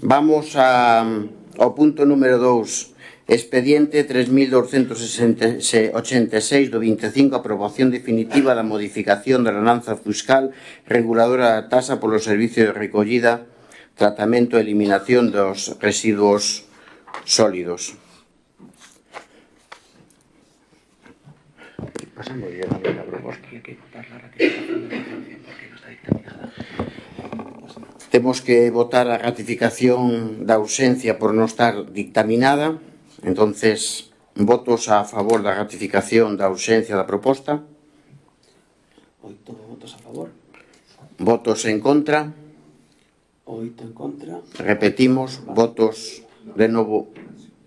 Vamos ao punto número 2, expediente 3286 do 25, aprobación definitiva da modificación da ordenanza fiscal reguladora da tasa polo servicio de recollida, tratamento e eliminación dos residuos sólidos. Pasamos ya a la proposta. Temos que votar a ratificación da ausencia por non estar dictaminada. Entonces, votos a favor da ratificación da ausencia da proposta. 8 votos a favor. Votos en contra. 8 en contra. Repetimos, votos de novo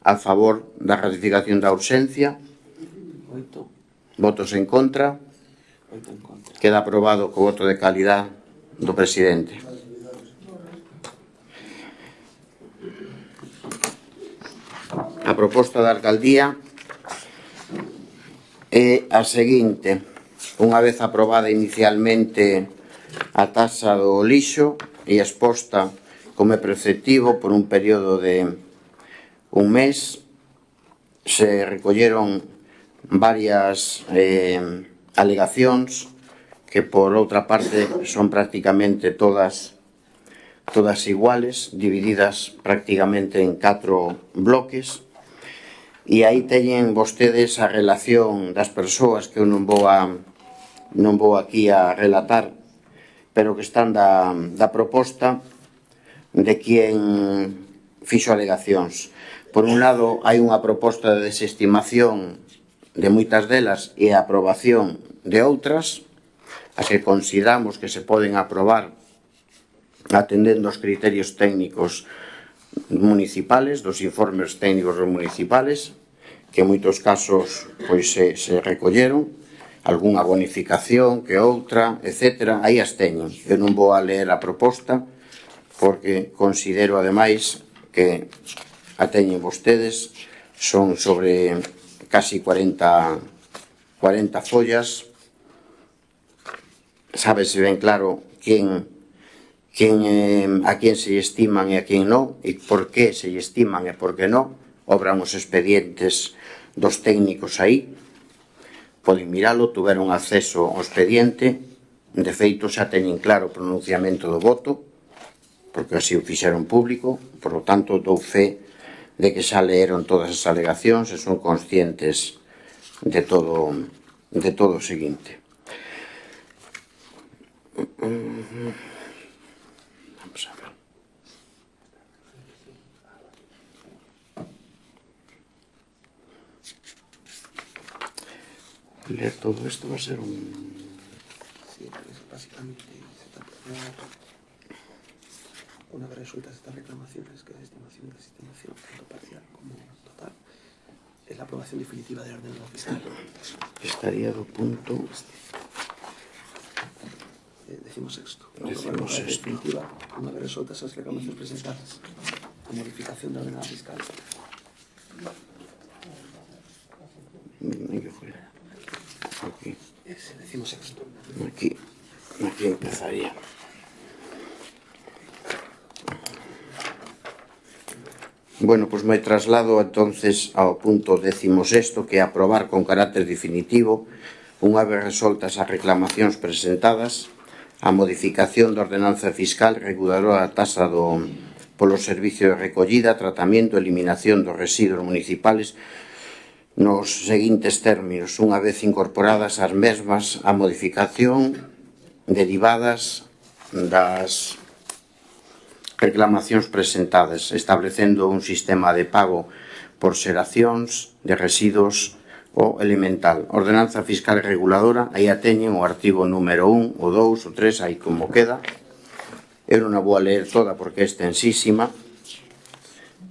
a favor da ratificación da ausencia. 8. Votos en contra. 8 en contra. Queda aprobado co voto de calidad do presidente. A proposta da alcaldía é a seguinte: unha vez aprobada inicialmente a taxa do lixo e exposta como é preceptivo por un período de un mes, se recolleron varias alegacións que por outra parte son prácticamente todas iguales, divididas prácticamente en 4 bloques. E aí teñen vostedes a relación das persoas que eu non vou aquí a relatar, pero que están da proposta de quen fixo alegacións. Por un lado, hai unha proposta de desestimación de moitas delas e a aprobación de outras, as que consideramos que se poden aprobar atendendo aos criterios técnicos municipales, dos informes técnicos municipales, que en moitos casos pois se recolleron, algunha bonificación que outra, etc. Aí as teñen. Eu non vou a ler a proposta porque considero ademais que a teñen vostedes, son sobre casi 40 follas. Sábese ben claro a quen se estiman e a quen non, e por que se estiman e por que non. Obran os expedientes dos técnicos aí, poden miralo, tuveron acceso ao expediente, de feito xa teñen claro o pronunciamento do voto, porque así o fixeron público, por lo tanto dou fe de que xa leeron todas as alegacións e son conscientes de todo o seguinte. Vamos a ver. Leer todo isto va a ser un... Sí, pues básicamente se trata de una vez resueltas estas reclamaciones, que es estimación y desestimación, tanto parcial como total, es la aprobación definitiva de la ordenanza fiscal. Estaría do punto... Decimos sexto. Decimos sexto. Definitiva, una vez resueltas esas reclamaciones presentadas, la modificación de la ordenanza fiscal. ¿Qué fue? Aquí. Decimos sexto. Aquí empezaría. Bueno, pues me traslado entonces ao punto 16º, que é aprobar con carácter definitivo, unha vez resoltas as reclamacións presentadas, a modificación da ordenanza fiscal reguladora da tasa polo servicio de recollida, tratamento e eliminación dos residuos municipales nos seguintes términos: unha vez incorporadas as mesmas, a modificación derivadas das reclamacións presentadas, establecendo un sistema de pago por xeracións de residuos o elemental. Ordenanza fiscal reguladora, aí a teñen o artigo número 1, o 2, o 3, aí como queda. Eu non a vou a ler toda porque é extensísima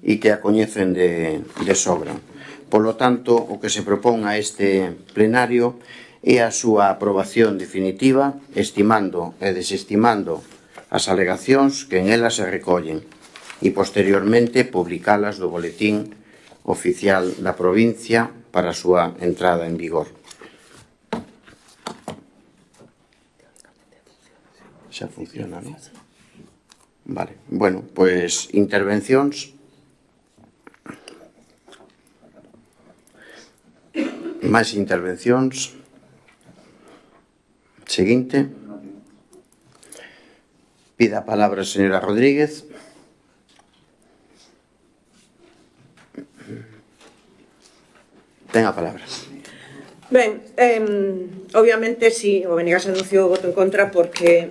e que a coñecen de sobra. Polo tanto, o que se propón a este plenario é a súa aprobación definitiva, estimando e desestimando as alegacións que en elas se recollen e posteriormente publicalas do boletín oficial da provincia para a súa entrada en vigor. Xa funciona, non? Vale, bueno, pois intervencións. Máis intervencións. Seguinte. Pida a palabra a señora Rodríguez. Ten a palabra. Ben, obviamente, si o Benegas anunciou o voto en contra porque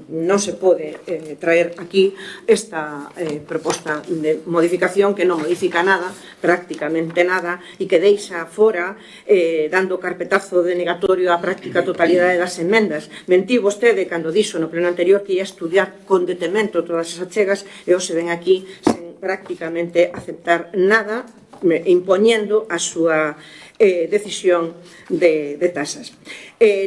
non se pode traer aquí esta proposta de modificación que non modifica nada, prácticamente nada, e que deixa fora, dando carpetazo denegatorio á práctica totalidade das enmendas. Mentí vostede cando dixo no pleno anterior que ia estudiar con detemento todas as achegas e hoxe ven aquí sen prácticamente aceptar nada, impoñendo a súa decisión de tasas.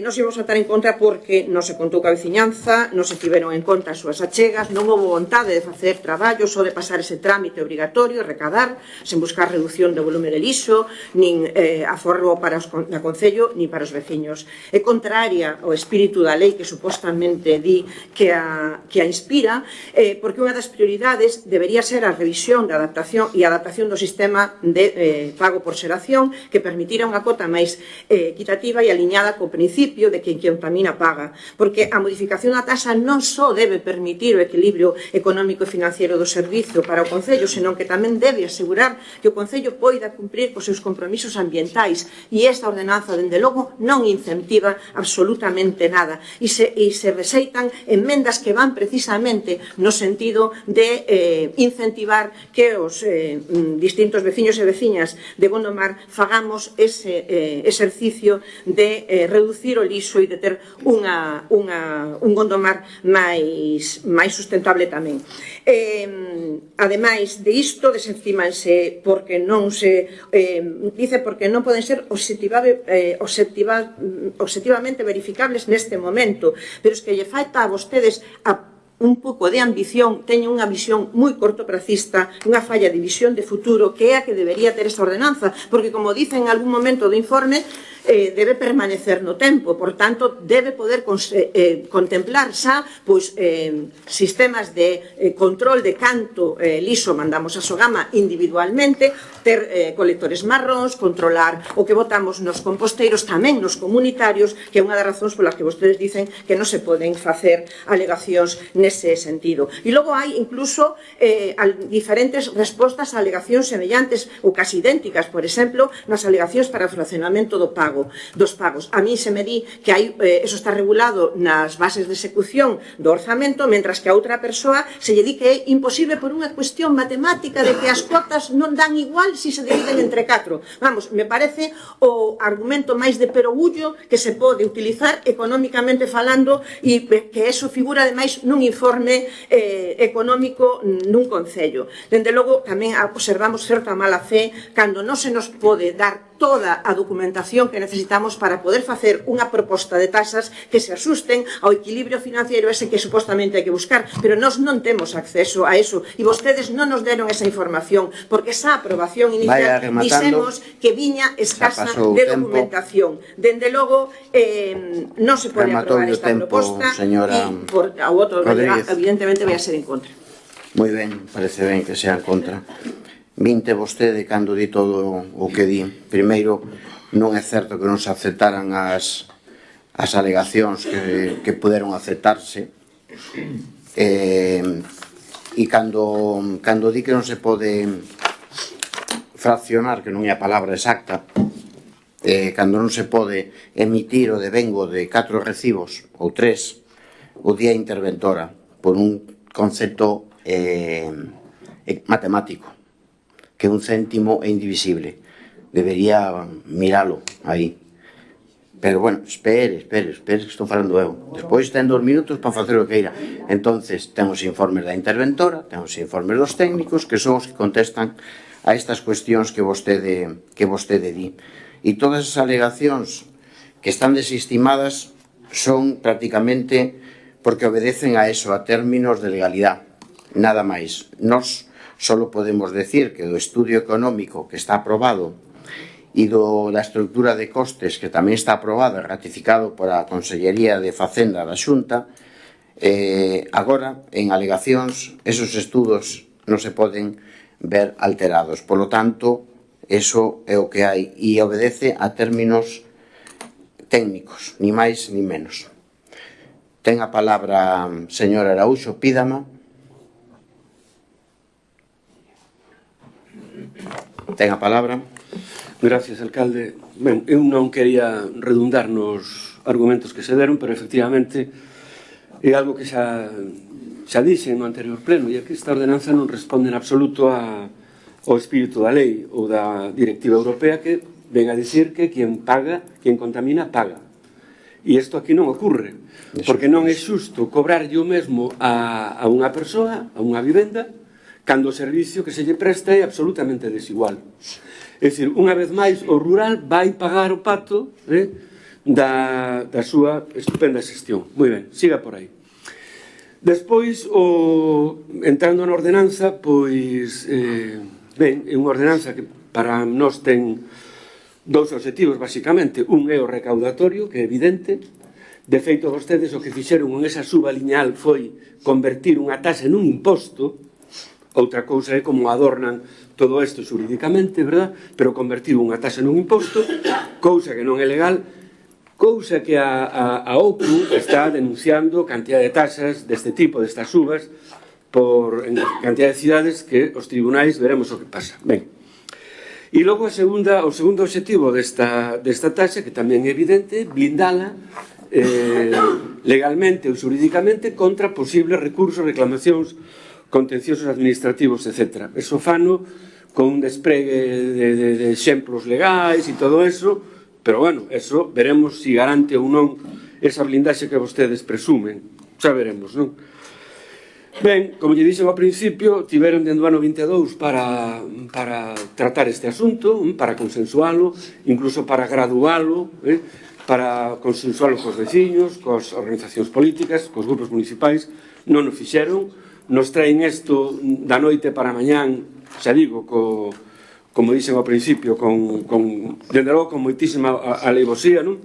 Nos íbamos a votar en contra porque non se contou coa veciñanza, non se tiveron en conta as súas achegas, non houve vontade de facer traballos ou de pasar ese trámite obrigatorio, recadar, sen buscar reducción do volume de lixo, nin aforro para o Concello, nin para os veciños. É contraria ao espírito da lei que supostamente di que a inspira, porque unha das prioridades debería ser a revisión da adaptación e a adaptación do sistema de pago por xeración que permitira unha cota máis equitativa e aliñada co principio de que quen contamina paga, porque a modificación da tasa non só debe permitir o equilibrio económico e financiero do servizo para o Concello, senón que tamén debe asegurar que o Concello poida cumprir cos seus compromisos ambientais, e esta ordenanza, dende logo, non incentiva absolutamente nada, e se receitan enmendas que van precisamente no sentido de incentivar que os distintos veciños e veciñas de Gondomar fagamos ese exercicio de reducir o lixo e de ter un Gondomar máis sustentable tamén. Ademais de isto, desestimanse porque non se dice porque non poden ser obxectivamente verificables neste momento, pero es que lle falta a vostedes un pouco de ambición, teñen unha visión moi cortopracista, unha falla de visión de futuro que é a que debería ter esta ordenanza, porque como dicen en algún momento do informe, debe permanecer no tempo, por tanto, debe poder contemplar xa sistemas de control de canto lixo mandamos a Sogama individualmente, ter colectores marróns, controlar o que botamos nos composteiros, tamén nos comunitarios, que é unha das razóns polas que vostedes dicen que non se poden facer alegacións nese sentido. E logo hai incluso diferentes respostas a alegacións semellantes ou casi idénticas, por exemplo, nas alegacións para o fraccionamento dos pagos. A mí se me di que eso está regulado nas bases de execución do orzamento, mentras que a outra persoa se lle di que é imposible por unha cuestión matemática de que as cuotas non dan igual se se dividen entre 4. Vamos, me parece o argumento máis de perogullo que se pode utilizar económicamente falando, e que eso figura ademais nun informe económico nun concello. Dende logo, tamén observamos certa mala fe cando non se nos pode dar toda a documentación que necesitamos para poder facer unha proposta de tasas que se asusten ao equilibrio financiero ese que supostamente hai que buscar, pero nós non temos acceso a eso e vostedes non nos deron esa información, porque esa aprobación inicial dixemos que viña escasa de documentación. Dende logo non se pode aprobar esta proposta e ao voto evidentemente vai a ser en contra. Moi ben, parece ben que sea en contra. Vinte vostede cando di todo o que di. Primeiro, non é certo que non se aceptaran as alegacións que puderon aceptarse, e cando di que non se pode fraccionar, que non é a palabra exacta, cando non se pode emitir o devengo de 4 recibos ou 3 o día interventora por un concepto matemático, que un céntimo é indivisible. Debería miralo aí. Pero, bueno, espere, que estou falando eu. Despois ten 2 minutos para facer o que queira. Entonces, ten os informes da interventora, ten os informes dos técnicos, que son os que contestan a estas cuestións que vostede di. E todas as alegacións que están desestimadas son prácticamente porque obedecen a eso, a términos de legalidade. Nada máis. Nos solo podemos decir que do estudio económico que está aprobado e da estructura de costes que tamén está aprobado e ratificado por a Consellería de Facenda da Xunta, Agora, en alegacións, esos estudos non se poden ver alterados. Por lo tanto, eso é o que hai e obedece a términos técnicos, ni máis ni menos. Ten a palabra, señor Araúxo, pídama. Ten a palabra. Gracias, alcalde. Ben, eu non quería redundar nos argumentos que se deron, pero efectivamente é algo que xa dixen no anterior pleno, e que esta ordenanza non responde en absoluto ao espírito da lei ou da directiva europea, que ven a dicir que quien paga, quien contamina, paga. E isto aquí non ocurre, porque non é xusto cobrarlle o mesmo a unha persoa, a unha vivenda, cando o servicio que se lle presta é absolutamente desigual. É dicir, unha vez máis, o rural vai pagar o pato da súa estupenda xestión. Moi ben, siga por aí. Despois, entrando na ordenanza, pois, ben, é unha ordenanza que para nós ten dous objetivos, basicamente. Un é o recaudatorio, que é evidente. De feito, vostedes o que fixeron en esa suba lineal foi convertir unha taxa nun imposto. Outra cousa é como adornan todo isto xurídicamente, verdad? Pero convertir unha taxa nun imposto, cousa que non é legal, cousa que a OCU está denunciando cantidad de taxas deste tipo, destas subas, en cantidad de cidades que os tribunais veremos o que pasa. Ben, e logo o segundo objetivo desta taxa, que tamén é evidente, blindala legalmente ou xurídicamente contra posibles recursos, reclamacións, contenciosos administrativos, etc. Eso fano con un despregue de exemplos legais e todo eso. Pero, bueno, eso veremos se garante ou non esa blindaxe que vostedes presumen. Xa veremos, non? Ben, como lle dixen ao principio, tiveron dende o ano 22 para tratar este asunto, para consensualo, incluso para gradualo, para consensualo cos veciños, coas organizacións políticas, cos grupos municipais. Non o fixeron. Nos traen isto da noite para mañán, xa digo, como dixen ao principio, dende logo con moitísima alevosía, non?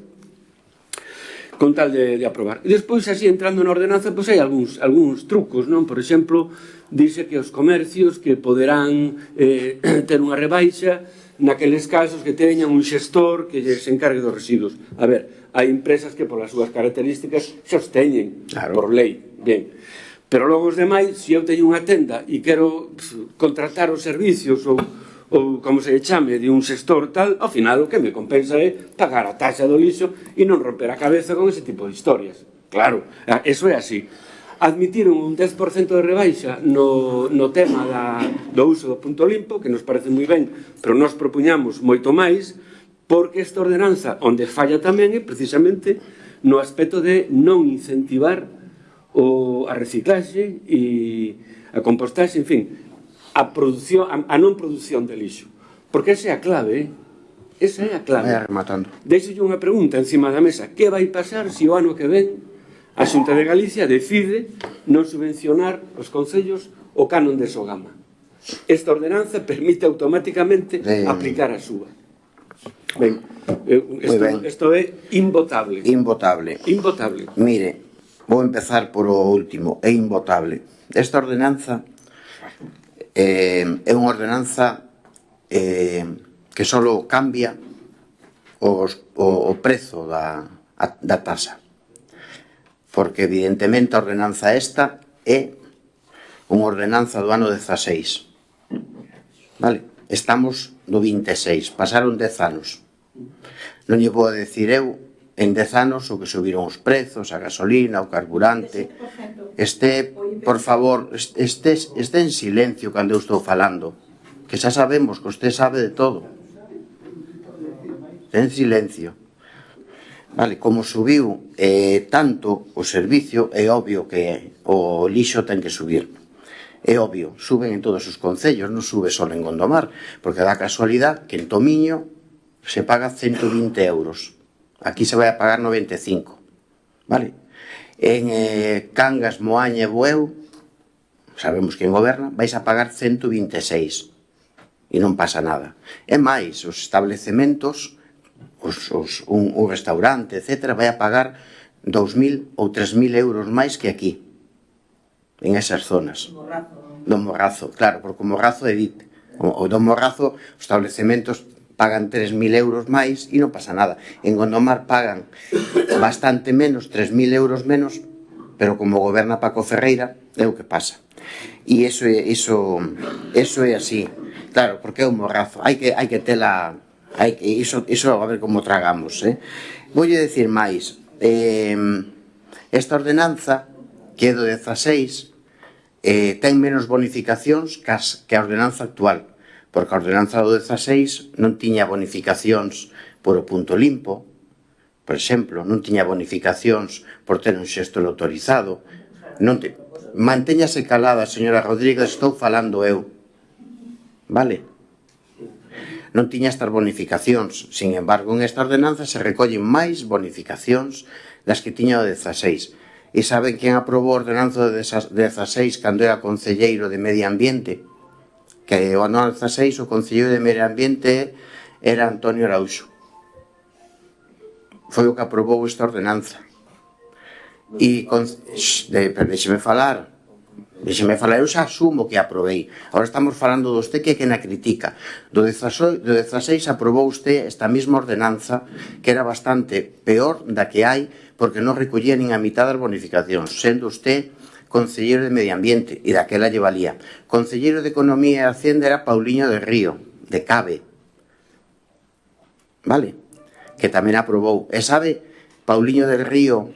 Con tal de aprobar. E despois, así, entrando na ordenanza, pois hai algúns trucos, non? Por exemplo, dice que os comercios que poderán ter unha rebaixa naqueles casos que teñan un xestor que se encargue dos residuos. A ver, hai empresas que polas súas características xa os teñen, por lei, ben. Pero logo os demais, se eu teño unha tenda e quero contratar os servicios ou como se chame, de un xestor tal, ao final o que me compensa é pagar a taxa do lixo e non romper a cabeza con ese tipo de historias. Claro, eso é así. Admitiron un 10% de rebaixa no tema do uso do punto limpo, que nos parece moi ben, pero nós propuñamos moito máis, porque esta ordenanza, onde falla tamén, é precisamente no aspecto de non incentivar a reciclaxe e a compostaxe, en fin, a non produción de lixo. Porque esa é a clave, esa é a clave. Deixo unha pregunta encima da mesa. Que vai pasar se o ano que ven a Xunta de Galicia decide non subvencionar os concellos o canon de Sogama? Esta ordenanza permite automáticamente aplicar a súa. Ben, isto é invotable. Invotable. Mire, vou empezar por o último. É invotable. Esta ordenanza é unha ordenanza que só cambia o prezo da tasa, porque evidentemente a ordenanza esta é unha ordenanza do ano 16, vale? Estamos no 26, pasaron 10 anos. Non lle vou decir eu en 10 anos o que subiron os prezos, a gasolina, o carburante. Por favor, este en silencio cando eu estou falando, que xa sabemos que usted sabe de todo. En silencio. Vale, como subiu tanto o servicio, é obvio que o lixo ten que subir. É obvio, suben en todos os concellos, non sube só en Gondomar, porque dá casualidade que en Tomiño se paga 120 euros. Aquí se vai a pagar 95. Vale? En Cangas, Moaña e Bueu, sabemos quen goberna, vais a pagar 126. E non pasa nada. E máis, os establecementos, un restaurante, etc., vai a pagar 2.000 ou 3.000 euros máis que aquí. en esas zonas. Do Morrazo, claro, porque o Morrazo é DIT. O do Morrazo, os establecementos pagan 3.000 euros máis e non pasa nada. En Gondomar pagan bastante menos, 3.000 euros menos, pero como goberna Paco Ferreira, é o que pasa. E iso é así. Claro, porque é un Morrazo. Hai que tela... Iso a ver como tragamos. Voulle decir máis. Esta ordenanza, que é do 16, ten menos bonificacións que a ordenanza actual, porque a ordenanza do 16 non tiña bonificacións por o punto limpo, por exemplo, non tiña bonificacións por ter un xesto autorizado. Mantéñase calada, señora Rodríguez, estou falando eu, vale? Non tiña estas bonificacións, sin embargo, en esta ordenanza se recollen máis bonificacións das que tiña o 16. E saben quen aprobou a ordenanza de 16 cando era concelleiro de Medio Ambiente? Que o ano 16 o concelleiro de Medio Ambiente era Antonio Araújo. Foi o que aprobou esta ordenanza. E deixeme falar, eu xa asumo que aprobei. Agora estamos falando do usted que na critica. Do 16 aprobou usted esta mesma ordenanza, que era bastante peor da que hai, porque non recollía nin a mitad das bonificacións, sendo usted concelleiro de Medio Ambiente, e daquela lle valía. Concelleiro de Economía e Hacienda era Pauliño del Río, de Cabe, vale? Que tamén aprobou. E sabe, Pauliño del Río,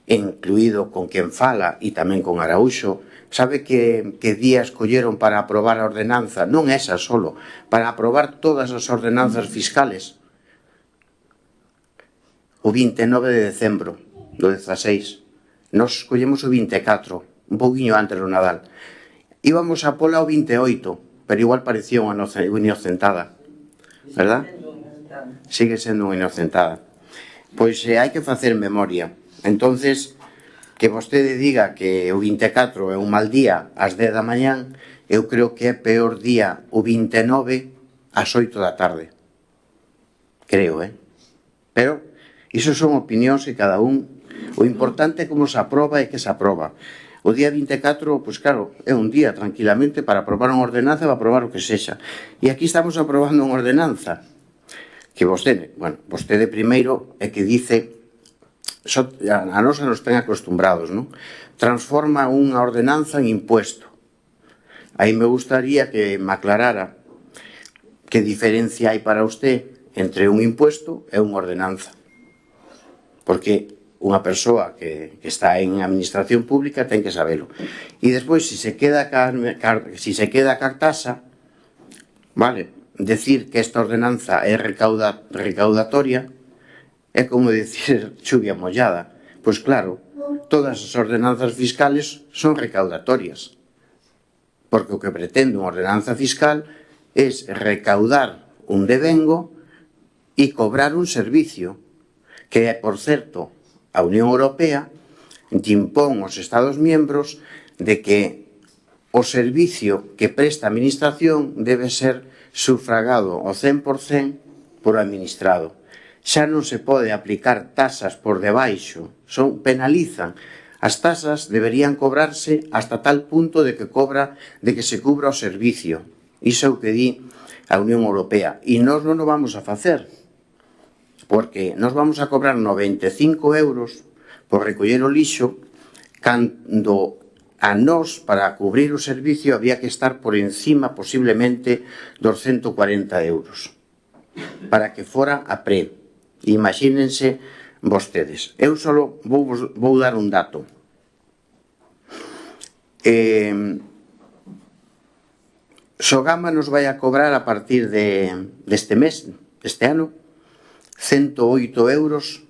incluído con quen fala e tamén con Araújo, sabe que día escolleron para aprobar a ordenanza? Non esa solo, para aprobar todas as ordenanzas fiscales. O 29 de decembro do 16. Nos escollemos o 24, un pouquinho antes do Nadal. Íbamos a pola o 28, pero igual parecía unha inocentada, verdad? Sigue sendo unha inocentada. Pois hai que facer memoria. Entonces, que vostede diga que o 24 é un mal día ás 10 da mañán, eu creo que é peor día o 29 ás 8 da tarde. Creo, Pero iso son opinións que cada un... O importante é como se aproba e que se aproba. O día 24, pois claro, é un día tranquilamente para aprobar unha ordenanza e para aprobar o que sexa. E aquí estamos aprobando unha ordenanza que vostede primeiro é que dice, a nosa nos ten acostumbrados, non? Transforma unha ordenanza en impuesto. Aí me gustaría que me aclarara que diferencia hai para usted entre un impuesto e unha ordenanza. Porque unha persoa que está en administración pública ten que sabelo. E despois, se se queda ca tasa, vale, decir que esta ordenanza é recaudatoria é como decir chuvia mollada. Pois claro, todas as ordenanzas fiscales son recaudatorias, porque o que pretende unha ordenanza fiscal é recaudar un devengo e cobrar un servicio que, por certo, a Unión Europea impón aos Estados miembros de que o servicio que presta a administración debe ser sufragado ao 100% por o administrado. Xa non se pode aplicar tasas por debaixo, penalizan. As tasas deberían cobrarse hasta tal punto de que se cubra o servicio. Iso é o que di a Unión Europea. E nós non o vamos a facer, porque nós vamos a cobrar 95 euros por recoller o lixo, cando a nós, para cubrir o servicio, había que estar por encima, posiblemente, dos 140 euros, para que fora a pre. Imagínense vostedes. Eu só vou dar un dato. Sogama nos vai a cobrar a partir deste mes, deste ano, 108 euros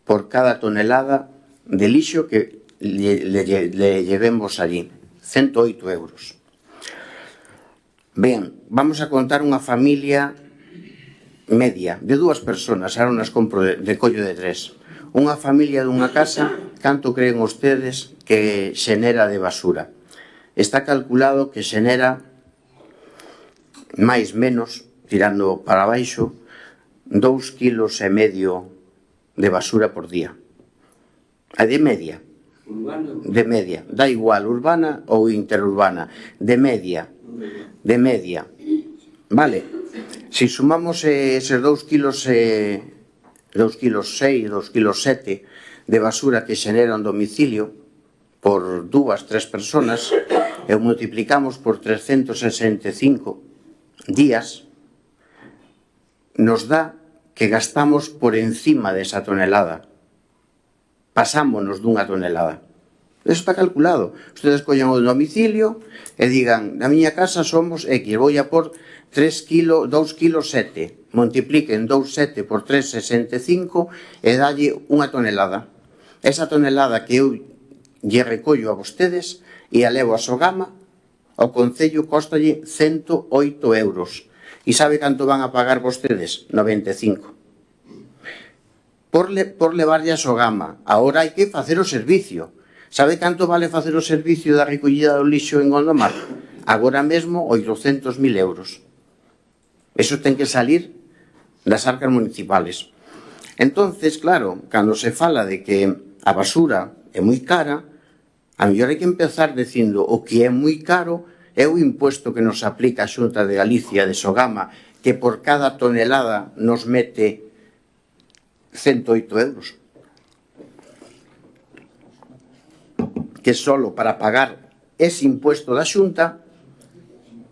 por cada tonelada de lixo que le llevemos allí. 108 euros. Ben, vamos a contar unha familia media, de 2 personas, ahora nas compro de collo de 3. Unha familia dunha casa, canto creen ustedes que xenera de basura? Está calculado que xenera máis menos, tirando para baixo, 2,5 kg de basura por día. A de media. De media, da igual, urbana ou interurbana, de media, vale? Si sumamos eses 2 kilos 2,6 kg, 2,7 kg de basura que xenera un domicilio por 2, 3 personas e o multiplicamos por 365 días, nos dá que gastamos por encima desa tonelada. Pasámonos dunha tonelada. Eso está calculado. Ustedes collen o domicilio e digan, na miña casa somos X, vou a por 2,7 kg, multipliquen 2,7 por 3,65 e dalle unha tonelada. Esa tonelada que eu lle recollo a vostedes e a levo a Sogama, ao Concello costalle 108 euros. E sabe canto van a pagar vostedes? 95. Por levarlle a Sogama. Agora hai que facer o servicio. Sabe canto vale facer o servicio da recollida do lixo en Gondomar? Agora mesmo 800.000 euros. Eso ten que salir das arcas municipales. Entonces, claro, cando se fala de que a basura é moi cara, a mellor hai que empezar dicindo o que é moi caro é o impuesto que nos aplica a Xunta de Galicia de Sogama, que por cada tonelada nos mete 108 euros. Que solo para pagar ese impuesto da Xunta,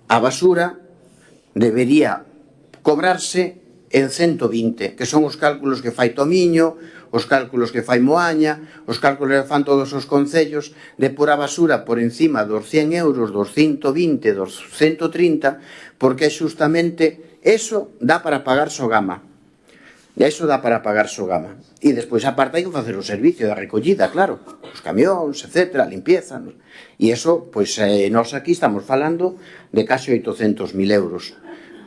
a basura debería cobrarse en 120, que son os cálculos que fai Tomiño, os cálculos que fai Moaña, os cálculos que fan todos os concellos, de pôr a basura por encima dos 100 euros, dos 120, dos 130, porque justamente eso dá para pagar Sogama. Eso dá para pagar Sogama. E despois, aparte, hai que facer o servicio da recollida, claro, os camións, etc., a limpieza. E eso, pois, nós aquí estamos falando de case 800.000 euros.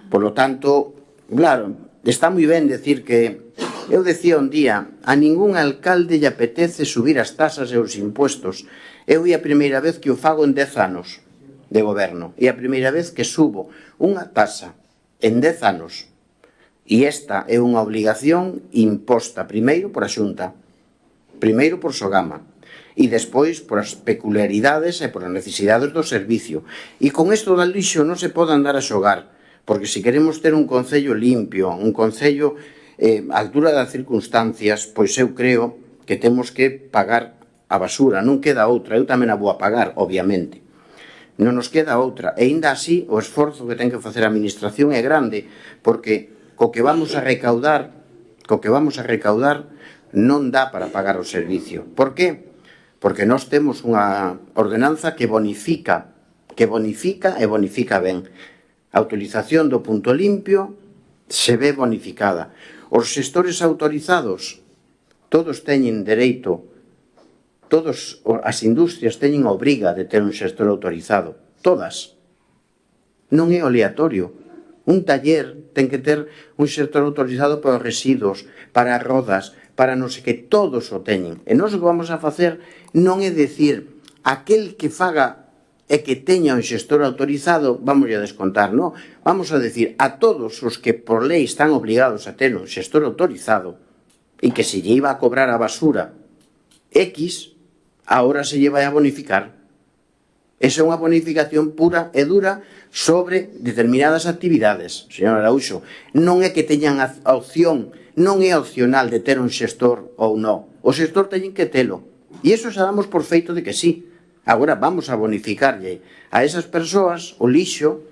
Por lo tanto, claro, está moi ben decir que eu decía un día, a ningún alcalde lle apetece subir as tasas e os impuestos. Eu é a primeira vez que o fago en 10 anos de goberno. E a primeira vez que subo unha tasa en 10 anos. E esta é unha obligación imposta primeiro por a Xunta, primeiro por Sogama, e despois por as peculiaridades e por as necesidades do servicio. E con isto do lixo non se pode andar a xogar, porque se queremos ter un concello limpio, un concello a altura das circunstancias, pois eu creo que temos que pagar a basura, non queda outra, eu tamén a vou a pagar, obviamente. Non nos queda outra, e ainda así o esforzo que ten que facer a administración é grande, porque co que vamos a recaudar non dá para pagar o servicio. Por qué? Porque nós temos unha ordenanza que bonifica e bonifica ben. A utilización do punto limpio se ve bonificada. Os xestores autorizados, todos teñen dereito, todas as industrias teñen obriga de ter un xestor autorizado. Todas. Non é aleatorio. Un taller ten que ter un xestor autorizado para os residuos, para as rodas, para non sei que, todos o teñen. E nós o que vamos a facer non é dicir aquel que faga e que teña un xestor autorizado, vamos a descontar, non? Vamos a decir a todos os que por lei están obligados a ter un xestor autorizado e que se lle iba a cobrar a basura X, agora se lle vai a bonificar. Esa é unha bonificación pura e dura sobre determinadas actividades, señor Araúxo. Non é que teñan a opción, non é opcional de ter un xestor ou non. O xestor teñen que telo. E iso xa damos por feito de que sí. Agora vamos a bonificarlle a esas persoas o lixo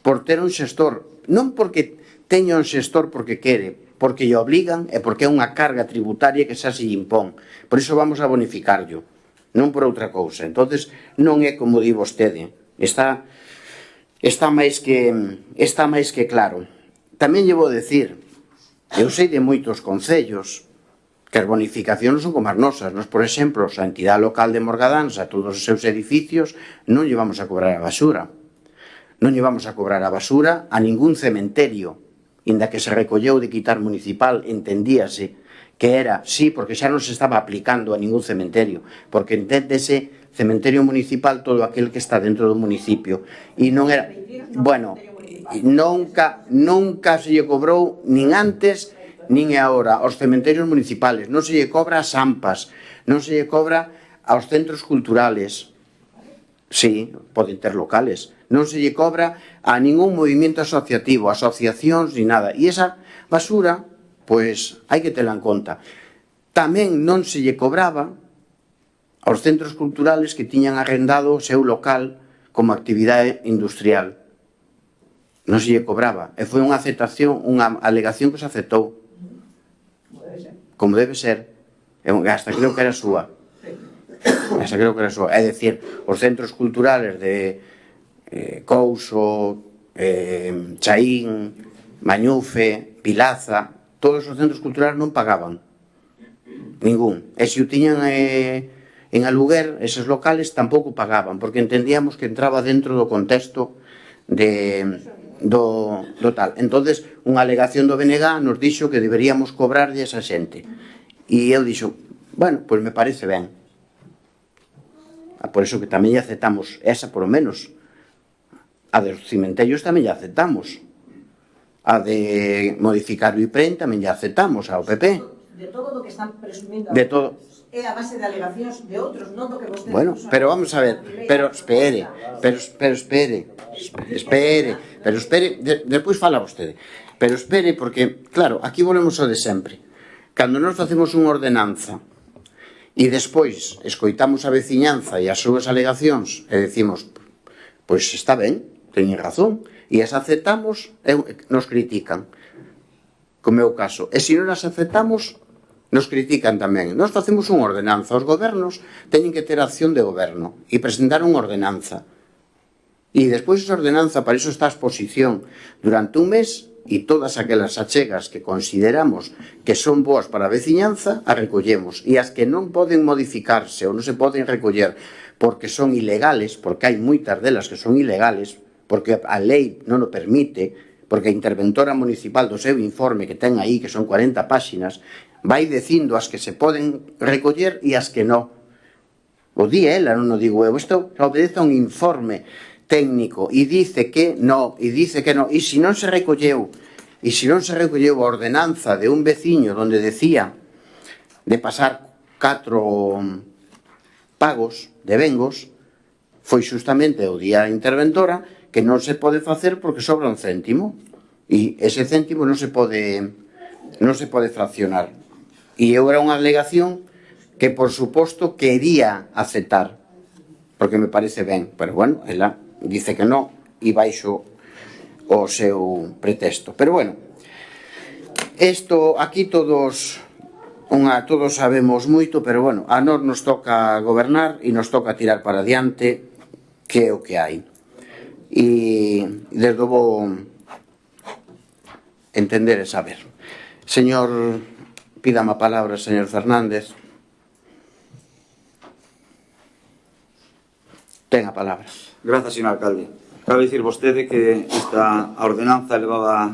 por ter un xestor. Non porque teña un xestor porque quere, porque lle obligan e porque é unha carga tributaria que xa se lle impón. Por iso vamos a bonificarlo, non por outra cousa. Entonces non é como di vostede. Está máis que claro. Tamén lle vou decir, eu sei de moitos concellos que as bonificacións son como as nosas. Nos, por exemplo, a entidade local de Morgadáns, a todos os seus edificios, non lle vamos a cobrar a basura. Non lle vamos a cobrar a basura a ningún cementerio. Inda que se recolleu de quitar municipal, entendíase que era, sí, porque xa non se estaba aplicando a ningún cementerio, porque enténdese cementerio municipal todo aquel que está dentro do municipio. E non era, bueno, nunca se lle cobrou nin antes nin agora aos cementerios municipales, non se lle cobra as AMPAs, non se lle cobra Aos centros culturales, sí, poden ter locales. Non se lle cobra a ningún movimento asociativo, asociacións ni nada. E esa basura, pois, hai que tela en conta. Tamén non se lle cobraba aos centros culturales que tiñan arrendado o seu local como actividade industrial. Non se lle cobraba. E foi unha aceptación, unha alegación que se aceptou. Como debe ser. Hasta creo que era súa. Hasta creo que era súa. É dicir, os centros culturales de Couso, Chaín, Mañufe, Pilaza, todos os centros culturales non pagaban. Ningún. E se o tiñan en aluguer, eses locales tampouco pagaban, porque entendíamos que entraba dentro do contexto do tal. Entonces, unha alegación do BNG nos dixo que deberíamos cobrarlle a esa xente. E eu dixo, bueno, pois me parece ben. Por iso que tamén lle aceptamos esa, por lo menos. A dos cimentellos tamén lle aceptamos. A de modificar o IPREN tamén lle aceptamos ao PP. De todo o que están presumindo. De todo. É a base de alegacións de outros, non do que vostedes... Bueno, pero vamos a ver, pero espere, despois fala vostede. Pero espere, porque, claro, aquí volvemos ao de sempre. Cando nós facemos unha ordenanza e despois escoitamos a veciñanza e as súas alegacións e decimos, pois está ben, teñen razón, e as aceptamos, nos critican, como é o caso. E se non as aceptamos, nos critican tamén. Nós facemos unha ordenanza. Os gobernos teñen que ter acción de goberno e presentar unha ordenanza. E despois esa ordenanza, para iso está a exposición durante un mes, e todas aquelas achegas que consideramos que son boas para a veciñanza, as recollemos. E as que non poden modificarse ou non se poden recoller porque son ilegales, porque hai moitas delas que son ilegales, porque a lei non o permite, porque a interventora municipal do seu informe que ten aí, que son 40 páxinas, vai dicindo as que se poden recoller e as que non. O di ela, non o digo eu. Isto obedece a un informe técnico e dice que non, e dice que non. E se non se recolleu, a ordenanza de un veciño onde decía de pasar 4 pagos de vengos, foi justamente o día da interventora que non se pode facer porque sobra un céntimo. E ese céntimo non se pode fraccionar. E eu era unha alegación que, por suposto, quería aceptar, porque me parece ben, pero bueno, ela dice que non e baixo o seu pretexto. Pero bueno, isto aquí todos sabemos moito, pero bueno, a nós nos toca gobernar e nos toca tirar para adiante, que é o que hai. E desde vou entender e saber. Señor, pídame a palabra, señor Fernández. Ten a palabra. Grazas, señor alcalde. Cabe dicir vostede que esta ordenanza levaba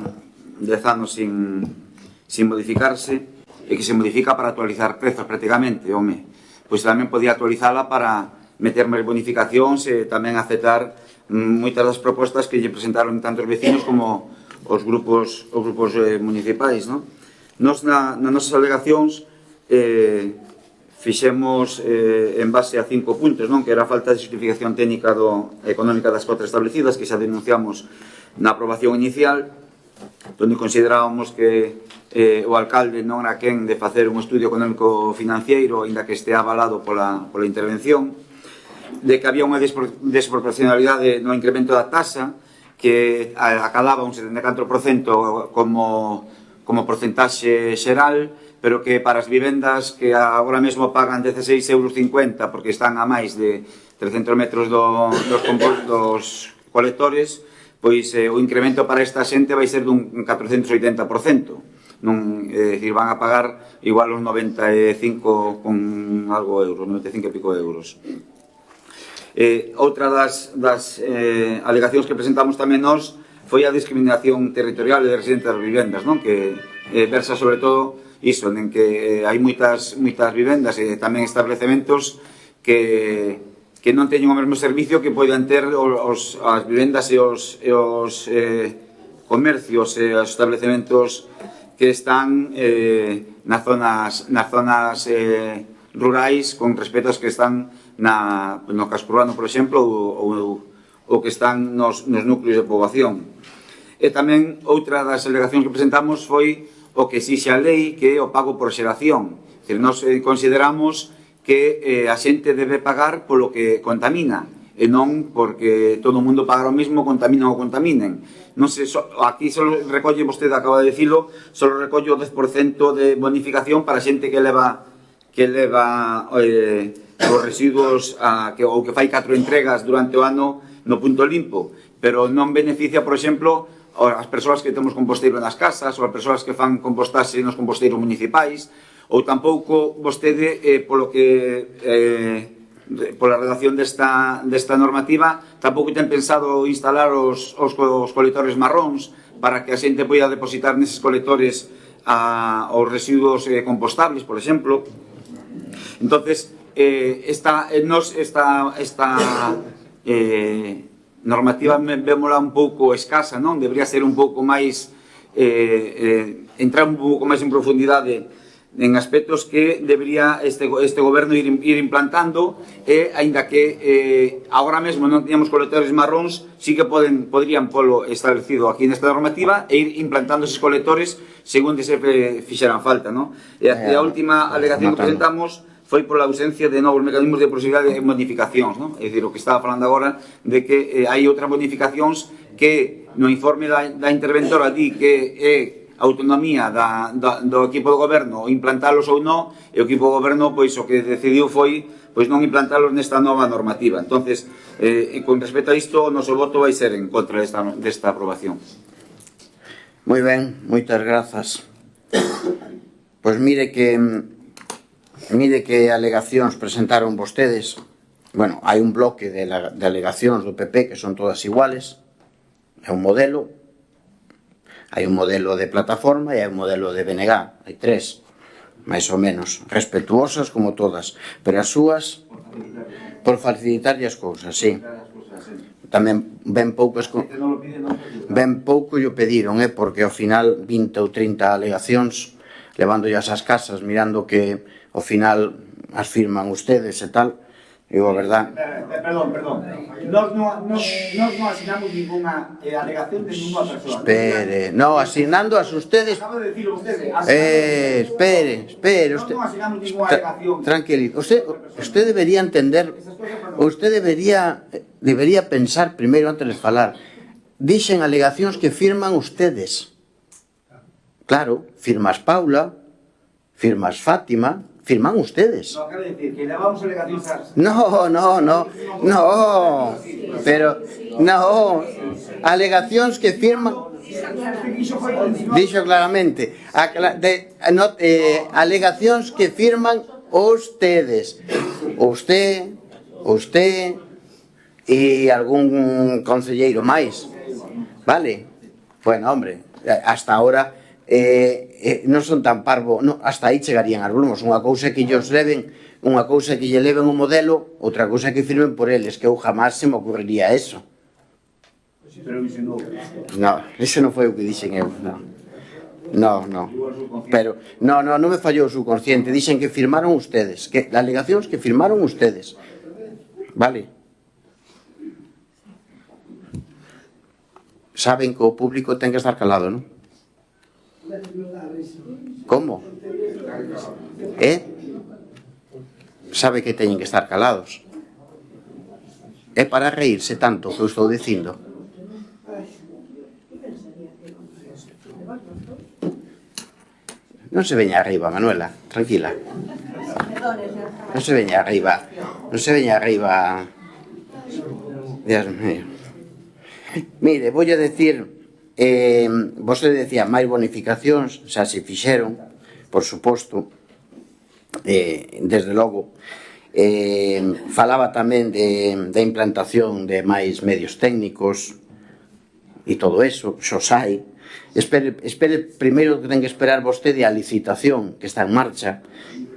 10 anos sin modificarse e que se modifica para actualizar prezos prácticamente, home. Pois tamén podía actualizala para meter máis bonificacións e tamén aceptar moitas das propostas que lle presentaron tanto os vecinos como os grupos municipais, non? Nos nas nosas alegacións fixemos en base a 5 puntos, non? Que era a falta de justificación técnica económica das cotas establecidas, que xa denunciamos na aprobación inicial, onde considerábamos que o alcalde non era quen de facer un estudio económico financiero, aínda que estea avalado pola intervención, de que había unha desproporcionalidade no incremento da tasa, que acadaba un 74% como porcentaxe xeral, pero que para as vivendas que agora mesmo pagan 16,50 euros porque están a máis de 300 metros dos colectores, pois o incremento para esta xente vai ser dun 480%. Non, é dicir, van a pagar igual os 95 con algo euros, 95 e pico euros. Outra das alegacións que presentamos tamén nós foi a discriminación territorial de residentes das vivendas, non? Que versa sobre todo iso, en que hai moitas vivendas e tamén establecementos que non teñen o mesmo servicio que poden ter as vivendas e os comercios e os establecementos que están nas zonas rurais con respecto aos que están no casco urbano, por exemplo, ou que están nos núcleos de poboación. E tamén outra das alegacións que presentamos foi o que exixe a lei, que é o pago por xeración. É dicir, nos consideramos que a xente debe pagar polo que contamina, e non porque todo o mundo paga o mismo, contaminan ou contaminen. Non sei, aquí só recolle, vostede acaba de dicilo, só recolle o 10% de bonificación para a xente que leva os residuos ou que fai 4 entregas durante o ano no punto limpo, pero non beneficia, por exemplo, as persoas que temos composteiro nas casas ou as persoas que fan compostaxe nos composteiros municipais, ou tampouco vostede, polo que pola redacción desta normativa, tampouco ten pensado instalar os colectores marróns para que a xente poida depositar neses colectores os residuos compostables, por exemplo. Entonces, esta normativa vémola un pouco escasa, non? Debería ser un pouco máis, entrar un pouco máis en profundidade en aspectos que debería este goberno ir implantando, e, aínda que agora mesmo non teníamos colectores marróns, sí que poderían polo establecido aquí nesta normativa e ir implantando esos colectores según se fixeran falta, non? E a última alegación que presentamos foi pola ausencia de novos mecanismos de posibilidade de bonificacións, non? É dicir, o que estaba falando agora de que hai outras bonificacións que no informe da interventora di que é autonomía do equipo do goberno implantalos ou non, e o equipo do goberno pois o que decidiu foi pois non implantalos nesta nova normativa. Entonces, con respecto a isto, o noso voto vai ser en contra desta aprobación. Moi ben, moitas grazas. Pois mire que alegacións presentaron vostedes. Bueno, hai un bloque de alegacións do PP que son todas iguales. É un modelo. Hai un modelo de plataforma e hai un modelo de BNG. Hai 3, máis ou menos, respetuosas como todas, pero as súas por facilitarlle as cousas, sí. Tamén ben pouco lle pediron, porque ao final 20 ou 30 alegacións levándolle as casas, mirando que ao final as firman ustedes e tal. Digo, a verdad. Perdón. Nos non asignamos ninguna alegación de ninguna persona. Espere, no, asignando a ustedes. Acaba de decirlo usted. Espere. Nos non asignamos ninguna alegación. Tranquilo. Usted debería entender, usted debería pensar primeiro antes de falar. Dixen alegacións que firman ustedes. Claro, firmas Paula, firmas Fátima, firman ustedes. No, quero decir que levamos alegacións as... No, pero, no, alegacións que firman... Dixo claramente, alegacións que firman ustedes. Usted e algún concelleiro máis. Vale? Bueno, hombre, hasta ahora... non son tan parvo, hasta aí chegarían as brumos. Unha cousa que lle leven un modelo, outra cousa que firmen por eles, que eu jamás se me ocurriría eso. No, eso non foi o que dixen eu, no, pero non me fallou o subconsciente. Dixen que firmaron ustedes, que alegacións que firmaron ustedes, vale? Saben que o público ten que estar calado, non? Como? Sabe que teñen que estar calados. É para reírse tanto que eu estou dicindo. Non se veña arriba, Manuela, tranquila. Non se veña arriba. Dios mío. Mire, voulle decir, vostede decía máis bonificacións, xa se fixeron, por suposto, desde logo. Falaba tamén de implantación de máis medios técnicos e todo eso, xo sai. Espere primeiro que ten que esperar vostede a licitación que está en marcha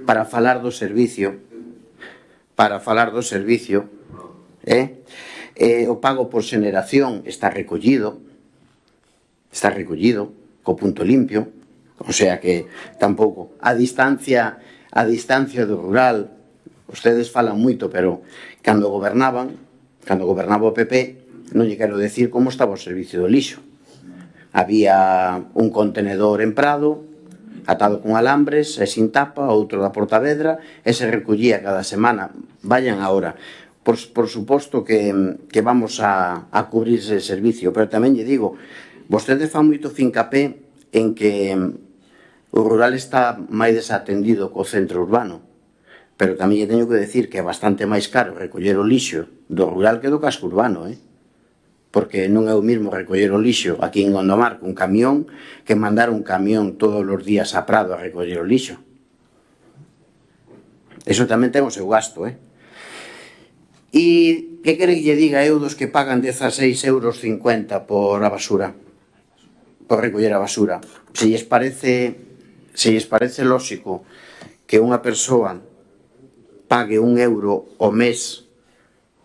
para falar do servicio, o pago por xeneración está recollido co punto limpio, o sea que tampouco a distancia a distancia do rural. Ustedes falan moito, pero cando gobernaba o PP, non lle quero decir como estaba o servicio do lixo. Había un contenedor en Prado, atado con alambres e sin tapa, outro da Portavedra, e se recollía cada semana. Vayan agora. Por suposto que vamos a cubrir ese servicio, pero tamén lle digo, vostedes fan moito fincapé en que o rural está máis desatendido co centro urbano, pero tamén lle teño que decir que é bastante máis caro recoller o lixo do rural que do casco urbano, porque non é o mismo recoller o lixo aquí en Gondomar con camión que mandar un camión todos os días a Prado a recoller o lixo. Eso tamén ten o seu gasto, E que quere que lle diga eu dos que pagan 16,50 € por a basura, por recoller a basura? Se lles parece lóxico que unha persoa pague €1 ao mes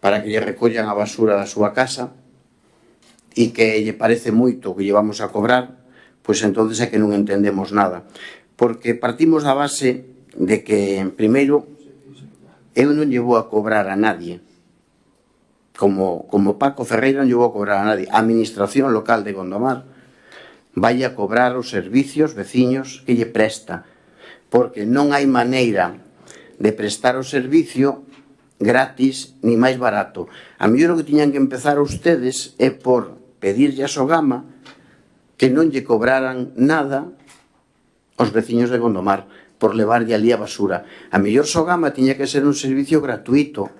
para que lle recollan a basura da súa casa e que lle parece moito que lle vamos a cobrar, pois entonces é que non entendemos nada, porque partimos da base de que, primeiro, eu non lle vou a cobrar a nadie, como Paco Ferreira non lle vou a cobrar a nadie. A administración local de Gondomar vai a cobrar os servicios veciños que lle presta, porque non hai maneira de prestar o servicio gratis ni máis barato. A mellor o que tiñan que empezar ustedes é por pedirlle a Sogama que non lle cobraran nada aos veciños de Gondomar por levarlle ali a basura. A mellor Sogama tiña que ser un servicio gratuito,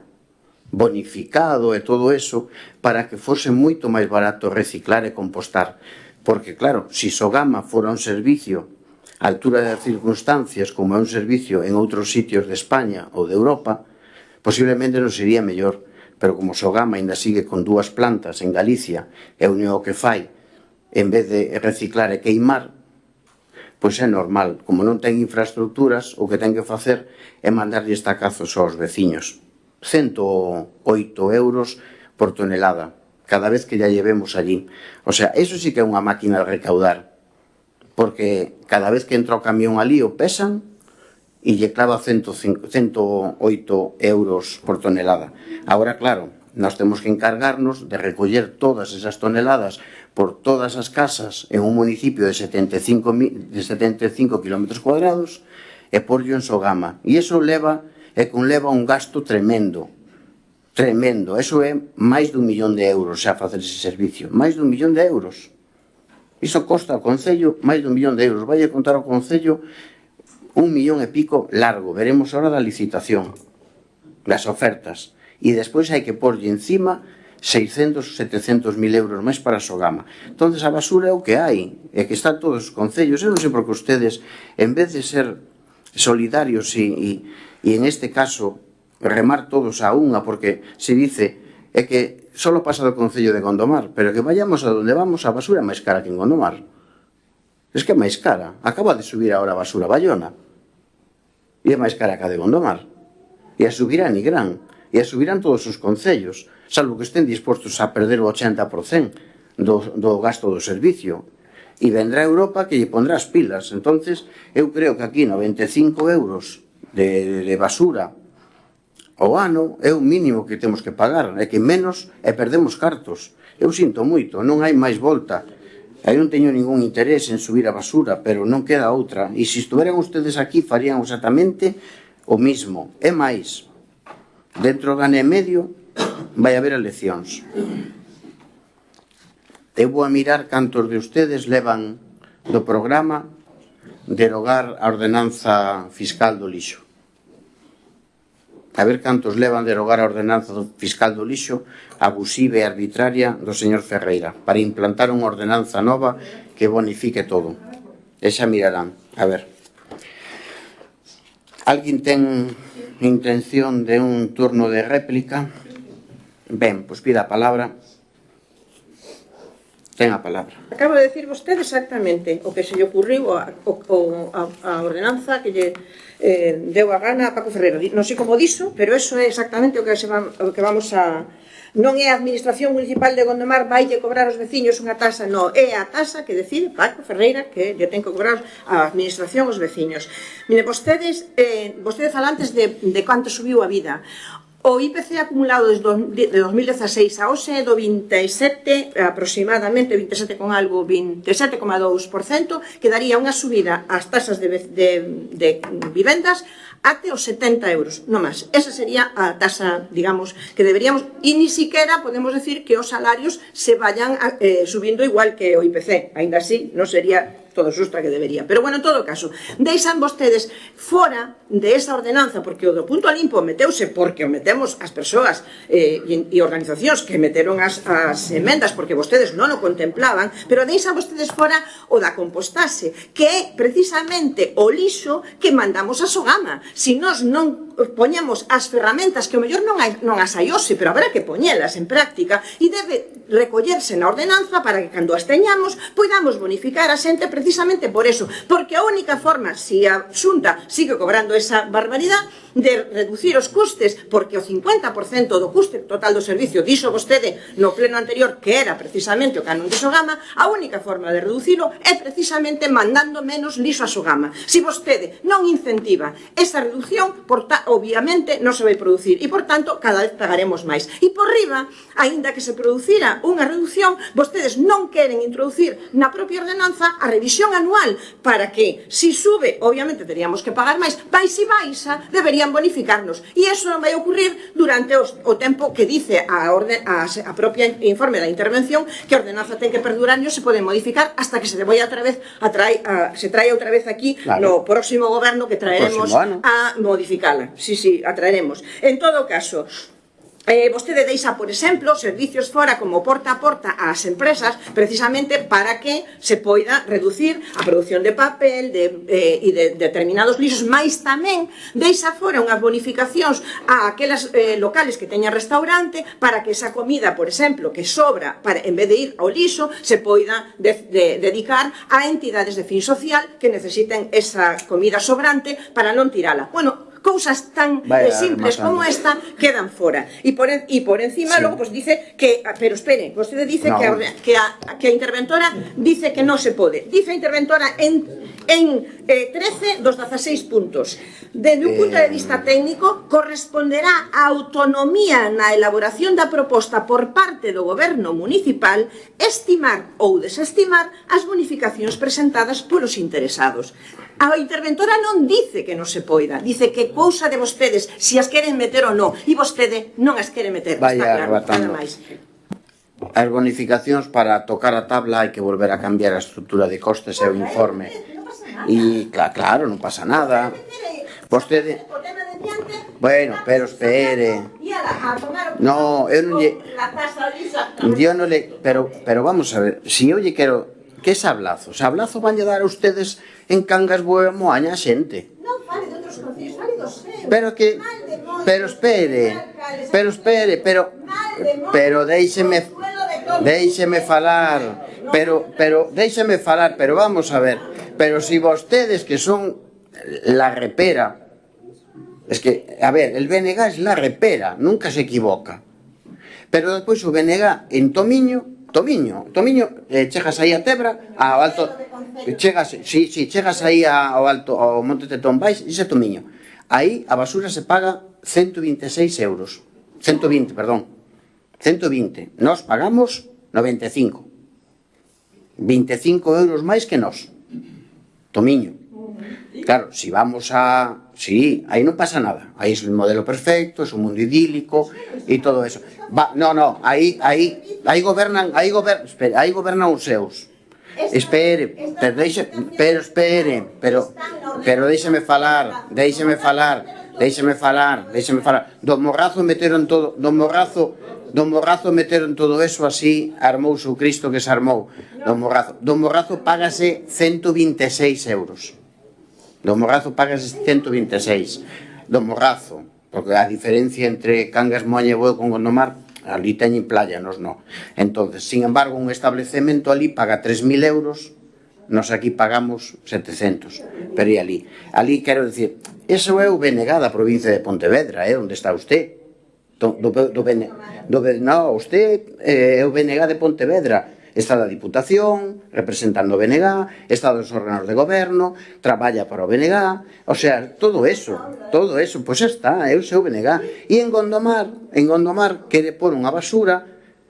bonificado e todo eso, para que fose moito máis barato reciclar e compostar. Porque, claro, se Sogama fora un servicio a altura das circunstancias como é un servicio en outros sitios de España ou de Europa, posiblemente non sería mellor. Pero como Sogama ainda sigue con 2 plantas en Galicia e o único que fai, en vez de reciclar e queimar, pois é normal. Como non ten infraestructuras, o que ten que facer é mandarlle estacazos aos veciños. 108 € por tonelada cada vez que ya llevemos allí. O sea, eso sí que é unha máquina de recaudar, porque cada vez que entra o camión allí o pesan e lle clava 108 € por tonelada. Ahora, claro, nós temos que encargarnos de recoller todas esas toneladas por todas as casas en un municipio de 75 km² e porllo en Sogama. E iso conleva un gasto tremendo. Eso é máis de €1.000.000 xa facer ese servicio. Máis de €1.000.000. Iso costa ao Concello máis de €1.000.000. Vai a contar ao Concello 1,000,000 e pico largo. Veremos ahora da licitación, das ofertas. E despois hai que porlle encima 600 ou 700.000 € máis para a Sogama. Entonces a basura é o que hai, é que están todos os concellos. Eu non sei por que ustedes, en vez de ser solidarios e en este caso remar todos a unha, porque se dice é que só pasa do Concello de Gondomar, pero que vayamos a donde vamos, a basura é máis cara que en Gondomar. Es que é máis cara. Acaba de subir ahora a basura a Bayona e é máis cara que a de Gondomar, e a subirá en Nigrán, e a subirán todos os concellos, salvo que estén dispostos a perder o 80% do gasto do servicio. E vendrá Europa que lle pondrá as pilas. Entonces, eu creo que aquí 95 € de basura ao ano é o mínimo que temos que pagar, é que menos e perdemos cartos. Eu sinto moito, non hai máis volta. Eu non teño ningún interés en subir a basura, pero non queda outra. E se estuveran ustedes aquí farían exactamente o mismo. É máis, dentro do ano e medio vai haber eleccións. Eu vou a mirar cantos de ustedes levan do programa derogar a ordenanza fiscal do lixo. A ver cantos levan derogar a ordenanza fiscal do lixo abusiva e arbitraria do señor Ferreira para implantar unha ordenanza nova que bonifique todo. E xa mirarán. A ver. Alguén ten intención de un turno de réplica? Ben, pois pida a palabra. Ten a palabra. Acaba de decir vostede exactamente o que se lle ocurriu a ordenanza que lle deu a gana a Paco Ferreira. Non sei como diso, pero eso é exactamente o que vamos a Non é a Administración Municipal de Gondomar vai cobrar aos veciños unha taxa, non, é a taxa que decide Paco Ferreira que lle ten que cobrar a Administración aos veciños. Mire, vostedes falan antes de canto subiu a vida. O IPC acumulado de 2016 a hoxe é do 27, aproximadamente 27 con algo, 27,2%, que daría unha subida ás tasas de vivendas até os 70 euros, non máis. Esa sería a tasa, digamos, que deberíamos, e ni siquiera podemos decir que os salarios se vayan subindo igual que o IPC, ainda así non sería todo xusta que debería. Pero, bueno, en todo caso, deixan vostedes fora de esa ordenanza, porque o do punto limpo meteuse porque o metemos as persoas e organizacións que meteron as emendas porque vostedes non o contemplaban, pero deixan vostedes fora o da compostaxe, que é precisamente o lixo que mandamos a Sogama. Se nós non poñemos as ferramentas, que o mellor non as hai hoxe, pero habrá que poñelas en práctica, e debe recollerse na ordenanza para que cando as teñamos podamos bonificar a xente precisamente por eso, porque a única forma, se a Xunta sigue cobrando esa barbaridade, de reducir os custes, porque o 50% do custe total do servicio, dixo vostede no pleno anterior que era precisamente o canon de Sogama, a única forma de reducilo é precisamente mandando menos lixo a Sogama. Se vostede non incentiva esa reducción, obviamente non se vai producir e, por tanto, cada vez pagaremos máis. E por riba, aínda que se producira unha reducción, vostedes non queren introducir na propia ordenanza a revisión anual para que, se sube, obviamente teríamos que pagar máis, se baixa, deberían bonificarnos. E iso non vai ocurrir durante o tempo que dice a propia informe da intervención, que a ordenanza ten que perdurar e non se pode modificar hasta que se traia outra vez aquí no próximo goberno, que traeremos a modificala. Sí, a traeremos. En todo caso, vostede deixa, por exemplo, servicios fora como porta a porta ás empresas, precisamente para que se poida reducir a produción de papel e de determinados lixos, mais tamén deixa fora unhas bonificacións a aquelas locales que teñan restaurante para que esa comida, por exemplo, que sobra, en vez de ir ao lixo, se poida dedicar a entidades de fin social que necesiten esa comida sobrante para non tirala. Bueno, cousas tan simples como esta quedan fora. E por encima, logo, dice que, pero espere, vostede dice que a interventora dice que non se pode. Dice a interventora en 13 dos 16 puntos. Desde un punto de vista técnico, corresponderá a autonomía na elaboración da proposta por parte do goberno municipal estimar ou desestimar as bonificacións presentadas polos interesados. A interventora non dice que non se poida, dice que cousa de vostedes se as queren meter ou non, e vostede non as quere meter, está claro, nada máis. As bonificacións, para tocar a tabla hai que volver a cambiar a estrutura de costes e o informe. E claro, non pasa nada. Vostede... Bueno, pero espere. No, eu non lle... Yo non le... Pero vamos a ver, se eu lle quero... Que sablazo? Sablazo van lle dar a ustedes en Cangas Boa Moaña a xente. Non fale de outros concellos, fale do seu. Pero espere, pero déixeme falar, pero vamos a ver, pero si vostedes que son la repera, es que, a ver, el BNG es la repera, nunca se equivoca, pero despois o BNG en Tomiño, chegas aí a Tebra, ao alto, chegas aí ao alto, ao Monte Tetón Baix, e xe Tomiño. Aí a basura se paga 120, nós pagamos 95. 25 euros máis que nós. Tomiño. Claro, si vamos a... Sí, aí non pasa nada. Aí é o modelo perfecto, é un mundo idílico e todo eso. No, aí gobernan os seus. Espere, pero déixeme falar. Do Morrazo meteron todo eso así, armouse o Cristo que se armou. Do Morrazo págase 126 euros. Do Morrazo págase 126. Do Morrazo, porque a diferencia entre Cangas, Moaña e Bueu con Gondomar, ali teñen playa, nos non. Entonces, sin embargo, un establecemento ali paga 3.000 euros, nos aquí pagamos 700. Pero e ali quero dicir, eso é o BNG da provincia de Pontevedra, onde está usted. No, usted é o BNG de Pontevedra, está da Diputación, representando o BNG, está dos órganos de goberno, traballa para o BNG, o sea, todo eso, pois xa está, é o seu BNG. E en Gondomar quere pôr unha basura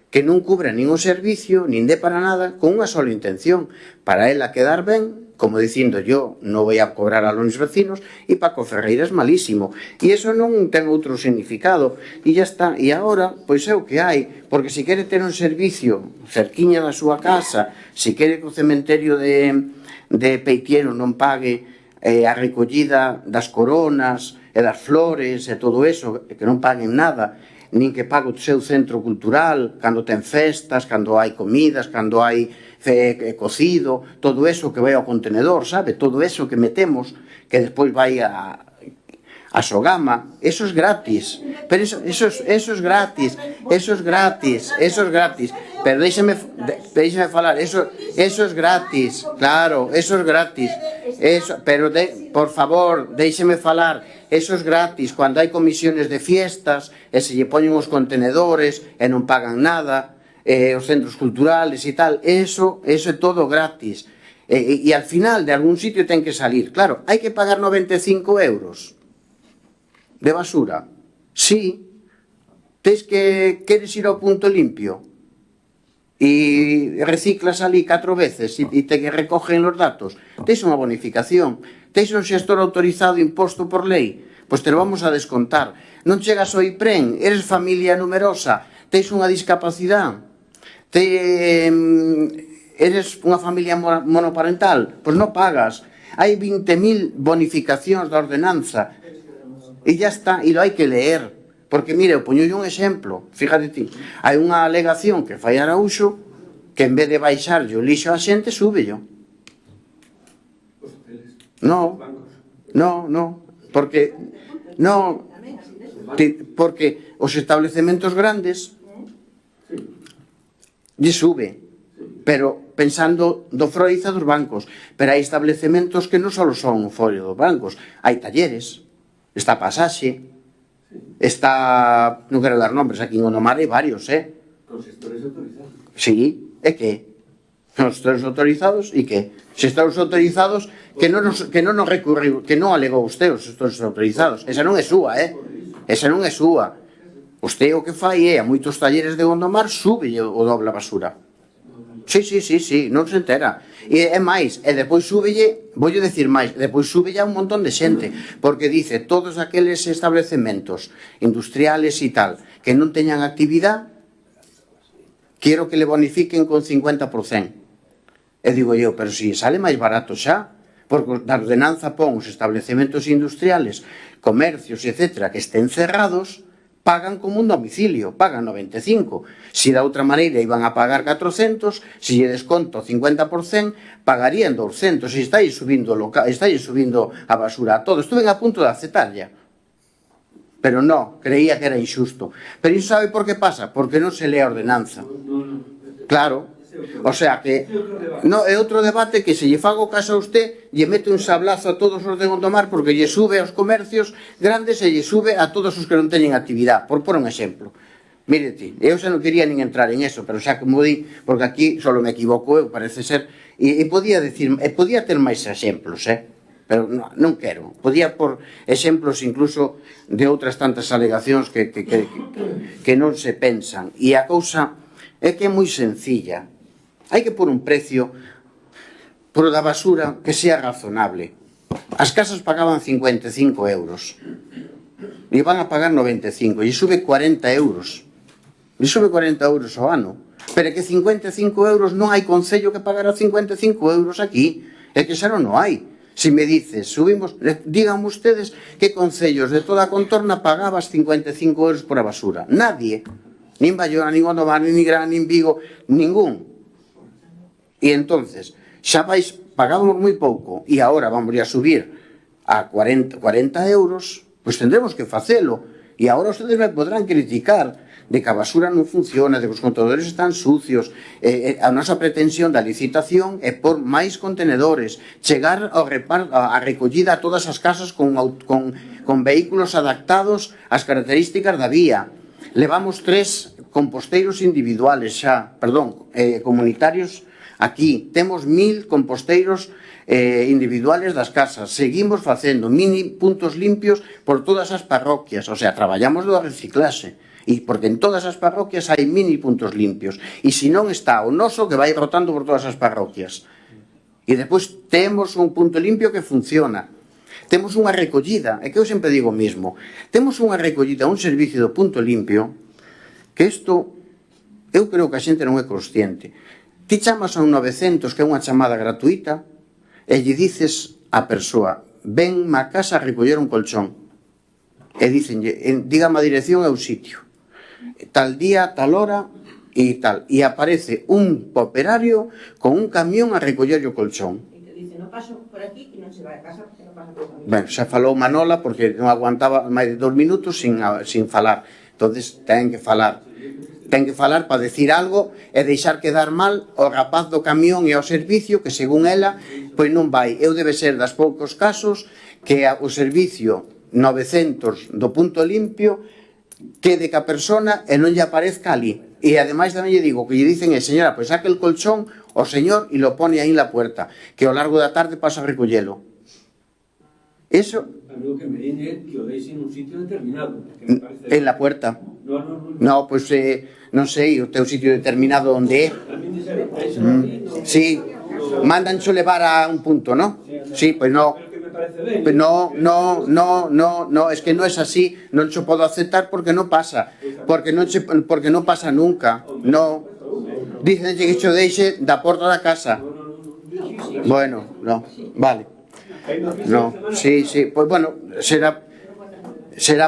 que non cubra nin o servicio, nin dé para nada, con unha sola intención, para ela quedar ben, como dicindo, yo non voy a cobrar a los vecinos, e Paco Ferreira es malísimo. E iso non ten outro significado. E ya está. E agora, pois é o que hai. Porque se quere ter un servicio cerquiña da súa casa, se quere que o cementerio de Peitiero non pague a recollida das coronas e das flores e todo eso, que non paguen nada, nin que pague o seu centro cultural, cando ten festas, cando hai comidas, cando hai cocido, todo eso que vai ao contenedor, sabe? Todo eso que metemos, que despois vai a Sogama, eso es gratis. Pero eso es gratis, pero déixeme falar, eso es gratis, claro, eso es gratis. Pero por favor, déixeme falar, eso es gratis, cando hai comisiones de fiestas e se lle poñen os contenedores e non pagan nada, os centros culturales e tal, eso é todo gratis. E al final de algún sitio ten que salir. Claro, hai que pagar 95 euros de basura. Sí, queres ir ao punto limpio e reciclas ali 4 veces e te recogen os datos, tens unha bonificación, tens un xestor autorizado imposto por lei, pois te lo vamos a descontar. Non chegas ao IPREN, eres familia numerosa, tens unha discapacidade, eres unha familia monoparental, pois non pagas. Hai 20.000 bonificacións da ordenanza e ya está, e lo hai que leer. Porque, mire, eu poño un exemplo, fíjate ti, hai unha alegación que fai Araúxo que en vez de baixarlle o lixo a xente, súbello. No, porque os establecementos grandes lle sube, pero pensando do froiza dos bancos. Pero hai establecementos que non só son o folio dos bancos, hai talleres, está Pasaxe, está, non quero dar nombres, aquí en Gondomar hai varios, Con xestores autorizados. Sí, é que? Con xestores autorizados, e que? Xestores autorizados que non nos recurriu, que non alegou usted os xestores autorizados. Esa non é súa, Esa non é súa. Usted o que fai a moitos talleres de Gondomar sube o doble a basura. Sí, non se entera. E é máis, e depois súbelle, voulle decir máis, depois súbelle a un montón de xente, porque dice, todos aqueles establecementos industriales e tal, que non teñan actividade, quero que le bonifiquen con 50%. E digo eu, pero si sale máis barato xa, porque da ordenanza pon os establecementos industriales, comercios, etc., que estén cerrados, pagan como un domicilio, pagan 95. Si da outra maneira iban a pagar 400, si lle desconto 50%, pagarían 200. E estáis subindo a basura a todo. Estuve a punto de aceptar ya. Pero no, creía que era injusto. Pero iso sabe por que pasa? Porque non se lee a ordenanza. Claro. O sea que é outro debate que se lle fago caso a usted, lle mete un sablazo a todos os de Gondomar porque lle sube aos comercios grandes e lle sube a todos os que non teñen actividade, por un exemplo. Mire ti, eu xa non quería nin entrar en eso, pero xa que mo di, porque aquí solo me equivoco eu, parece ser, e podía ter máis exemplos, pero non quero. Podía por exemplos incluso de outras tantas alegacións que non se pensan. E a cousa é que é moi sencilla. Hai que pôr un precio por da basura que sea razonable. As casas pagaban 55 euros e van a pagar 95 e sube 40 euros. E sube 40 euros ao ano. Pero é que 55 euros non hai concello que pagara 55 euros aquí. É que xa non hai. Se me dices, subimos, díganme ustedes que concellos de toda a contorna pagabas 55 euros por a basura. Nadie. Nin Bayona, nin Gondomar, nin Nigrán, nin Vigo, ningún. E entonces, xa pagábamos moi pouco e agora vamos a subir a 40 euros, pois tendremos que facelo. E agora ustedes me podrán criticar de que a basura non funciona, de que os contadores están sucios. A nosa pretensión da licitación é por máis contenedores, chegar a recollida a todas as casas con vehículos adaptados ás características da vía. Levamos 3 composteiros individuales xa, perdón, comunitarios aquí. Temos 1000 composteiros individuales das casas. Seguimos facendo mini puntos limpios por todas as parroquias. O sea, traballamos do reciclaxe. E porque en todas as parroquias hai mini puntos limpios. E se non está o noso que vai rotando por todas as parroquias. E depois temos un punto limpio que funciona. Temos unha recollida, é que eu sempre digo o mismo, temos unha recollida, un servicio do punto limpio, que isto, eu creo que a xente non é consciente. Ti chamas a un 900, que é unha chamada gratuita, e lle dices á persoa, ven má casa a recoller un colchón, e dicenlle, dígame a dirección e o sitio, tal día, tal hora, e tal, e aparece un operario con un camión a recoller o colchón. Dice, non paso por aquí e non se vai a casa porque non pasa por aquí. Ben, xa falou Manola porque non aguantaba máis de 2 minutos sin falar. Entonces ten que falar. Ten que falar para decir algo e deixar quedar mal o rapaz do camión e ao servicio que según ela pois non vai. Eu debe ser das poucos casos que o servicio 900 do punto limpio quede ca persona e non lle aparezca ali. E ademais tamén lle digo que lle dicen señora, pois saque el colchón o señor e lo pone aí en la puerta, que ao largo da tarde pasa a recollelo. Eso... A mí o que me din é que o deixen en un sitio determinado. En la puerta. No. No, pois non sei, o teu sitio determinado onde é. A mí dixeron, deixen aquí. Sí, mandancho levar a un punto, ¿no? Sí, pois no. Pues no, es que no es así, non xo podo aceptar porque non pasa, porque non pasa nunca, no. Dicen que xo deixe da porta da casa. Bueno, no, vale. No, sí, pues bueno, será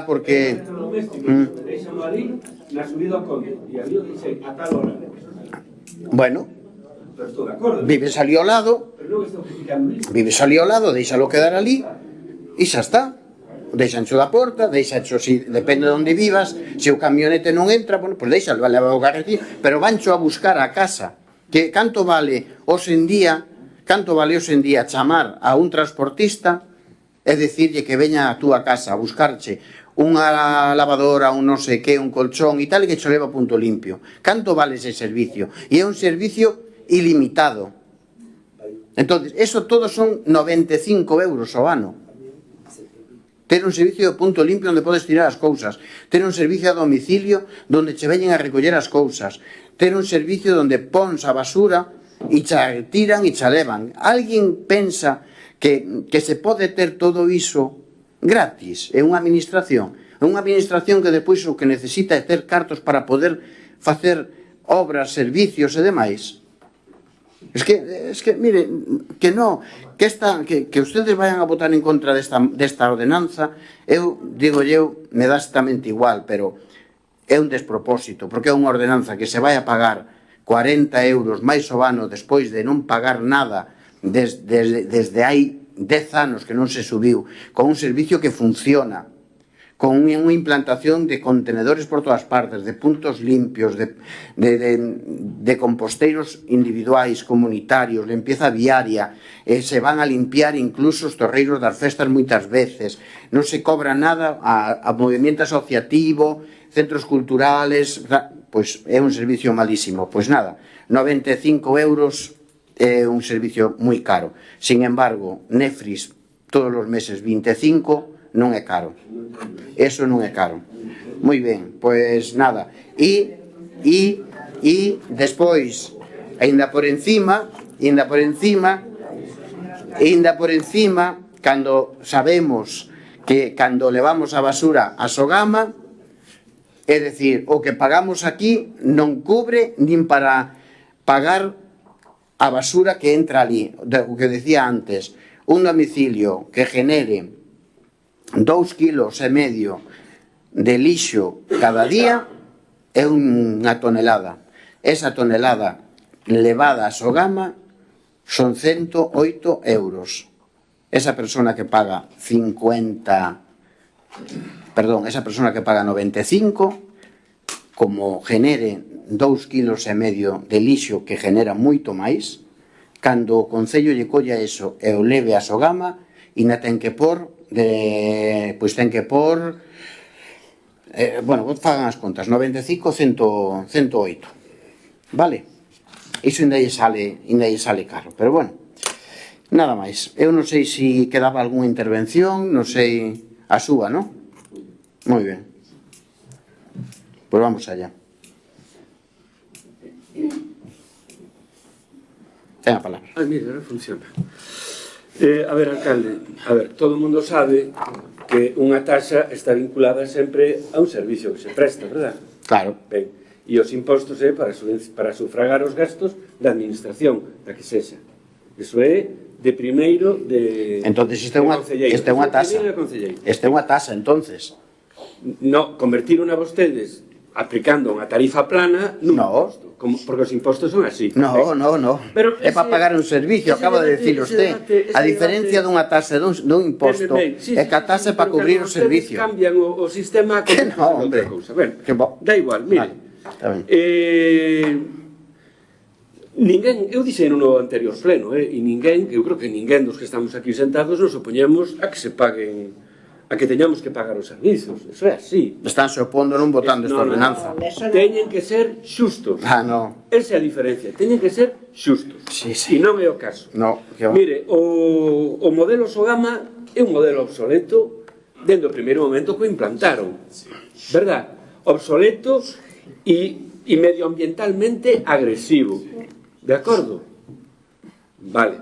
porque... Deixalo ali, na subida ao conde, e ali o dice a tal hora. Bueno, Pero estou de acordo. vives ali ao lado, deixalo quedar ali, e xa está. Deixancho da porta, deixancho, si depende de onde vivas, se o camionete non entra, bueno, pois deixalo, vale o carretillo, pero vancho a buscar a casa. Que canto vale hoxe en día chamar a un transportista e dicirlle que veña a túa casa a buscarche unha lavadora, un non sei que, un colchón e tal, e que che leva a punto limpio. Canto vale ese servicio? E é un servicio ilimitado. Entonces, eso todo son 95 euros ao ano. Ter un servicio de punto limpio onde podes tirar as cousas. Ter un servicio a domicilio onde che veñen a recoller as cousas. Ter un servicio onde pons a basura e xa tiran e xa levan. Alguén pensa que se pode ter todo iso gratis? É unha administración. É unha administración que depois o que necesita é ter cartos para poder facer obras, servicios e demais. Es que mire, que no, que ustedes vayan a votar en contra desta ordenanza, eu digo me dá exactamente igual, pero é un despropósito, porque é unha ordenanza que se vai a pagar 40 euros máis o ano despois de non pagar nada desde hai 10 anos que non se subiu, con un servicio que funciona, con unha implantación de contenedores por todas partes, de puntos limpios, de composteiros individuais, comunitarios, limpieza diaria, se van a limpiar incluso os torreiros das festas moitas veces, non se cobra nada a movimento asociativo, centros culturales, pois é un servicio malísimo. Pois nada, 95 euros é un servicio moi caro. Sin embargo, Netflix todos os meses 25 non é caro. Eso non é caro. Moi ben, pois nada. E despois, ainda por encima, cando sabemos que cando levamos a basura a Sogama, é dicir, o que pagamos aquí non cubre nin para pagar a basura que entra ali. O que decía antes, un domicilio que genere 2,5 kilos de lixo cada día é unha tonelada. Esa tonelada levada a Sogama son 108 euros. Esa persona que paga 95, como genere 2,5 kilos de lixo que genera moito máis, cando o Concello lle colla eso e o leve a Sogama, ainda ten que pôr Bueno, vos fagan as contas, 95, 108. Vale? Iso ainda lle sale caro, pero bueno, nada máis. Eu non sei se quedaba algunha intervención, non sei, a súa, non? Moi ben. Pois vamos allá. Ten a palabra. Mira, ahora funciona. A ver, alcalde, todo o mundo sabe que unha taxa está vinculada sempre a un servicio que se presta, verdad? Claro. Ben, e os impostos é para sufragar os gastos da administración, da que sexa. Iso é de primeiro de... Entonces, esta é unha tasa. Esta é unha tasa, entonces. No, convertiron a vostedes aplicando unha tarifa plana nun imposto, porque os impostos son así. No. É para pagar un servicio, acaba de decir usted. A diferencia dunha tasa dun imposto é que a tasa é para cubrir o servicio. Cambian o sistema que no, hombre. Da igual, mire. Ninguén, eu dixei no anterior pleno, e ninguén, eu creo que ninguén dos que estamos aquí sentados nos opoñemos a que se paguen, a que teñamos que pagar os servizos. Eso é así. Están se opondo non votando esta ordenanza. Teñen que ser xustos. Esa é a diferencia. Teñen que ser xustos. E non é o caso. Mire, o modelo Sogama é un modelo obsoleto dende o primeiro momento que o implantaron. Verdad? Obsoleto e medioambientalmente agresivo. De acordo? Vale.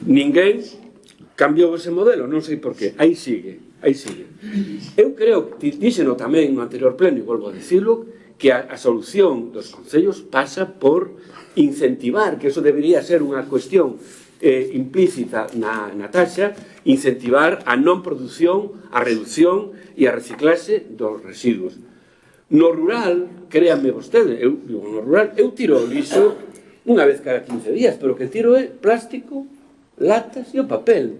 Ninguén cambiou ese modelo, non sei por qué. Aí sigue. Eu creo, díxeno tamén no anterior pleno, e volvo a dicilo, que a solución dos concellos pasa por incentivar, que eso debería ser unha cuestión implícita na taxa, incentivar a non produción, a reducción e a reciclaxe dos residuos. No rural, créanme vostede, no rural, eu tiro o lixo unha vez cada 15 días, pero o que tiro é plástico, latas e o papel.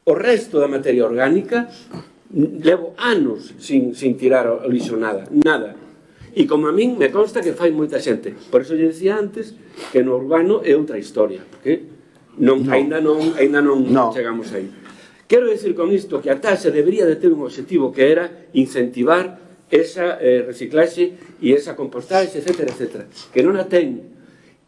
O resto da materia orgánica levo anos sin tirar o lixo nada. E como a min me consta que fai moita xente. Por iso lle decía antes que no urbano é outra historia, porque ainda non chegamos aí. Quero decir con isto que a taxa debería de ter un objetivo que era incentivar esa reciclaxe e esa compostaxe, etc. Que non a ten.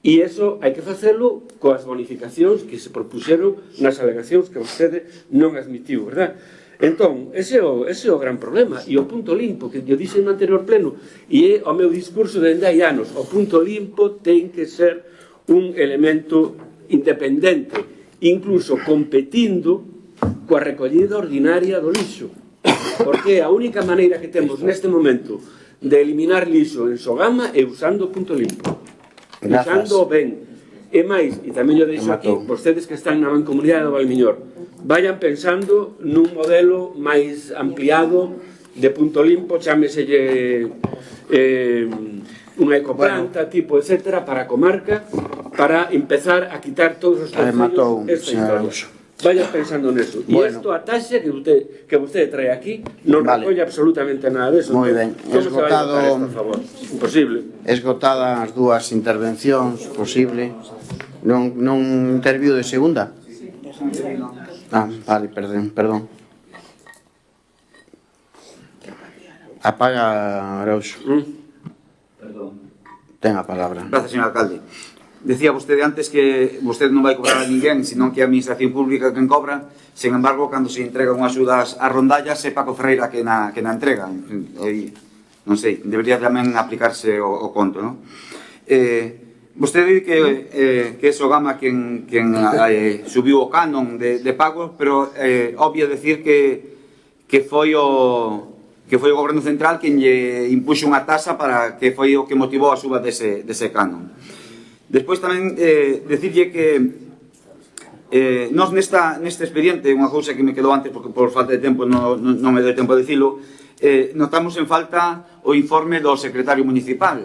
E iso hai que facelo coas bonificacións que se propuxeron nas alegacións que vostede non admitiu, verdad? Entón, ese é o gran problema. E o punto limpo, que eu dixen no anterior pleno, e é o meu discurso de 10 anos, o punto limpo ten que ser un elemento independente, incluso competindo coa recollida ordinaria do lixo. Porque a única maneira que temos neste momento de eliminar lixo en Sogama é usando o punto limpo. Usando ben. E máis, e tamén yo deixo aquí, vostedes que están na Mancomunidade do Valmiñor, vayan pensando nun modelo máis ampliado de punto limpo, chámeselle unha ecoplanta, tipo, etcétera, para a comarca, para empezar a quitar todos os concellos esta historia. Vaya pensando neso. E isto, a taxa que vostede trae aquí, non recolle absolutamente nada deso. Moi ben. Imposible. Esgotadas as dúas intervencións, posible. Non interviu de segunda? Vale, perdón. Apaga, Arauxo. Ten a palabra. Gracias, señor alcalde. Decía vostede antes que vostede non vai cobrar a ninguén, senón que a administración pública quen cobra. Sen embargo, cando se entregan unhas axudas a rondallas, é Paco Ferreira que na entrega. Non sei, debería tamén aplicarse o conto, non? Vostede di que é Sogama quen subiu o canon de pagos, pero obvia decir que foi o goberno central quen lle impuxo unha tasa para que foi o que motivou a suba dese canon. Despois tamén decirlle que nós neste expediente, unha cousa que me quedou antes porque por falta de tempo non me deu tempo a dicilo, notamos en falta o informe do secretario municipal,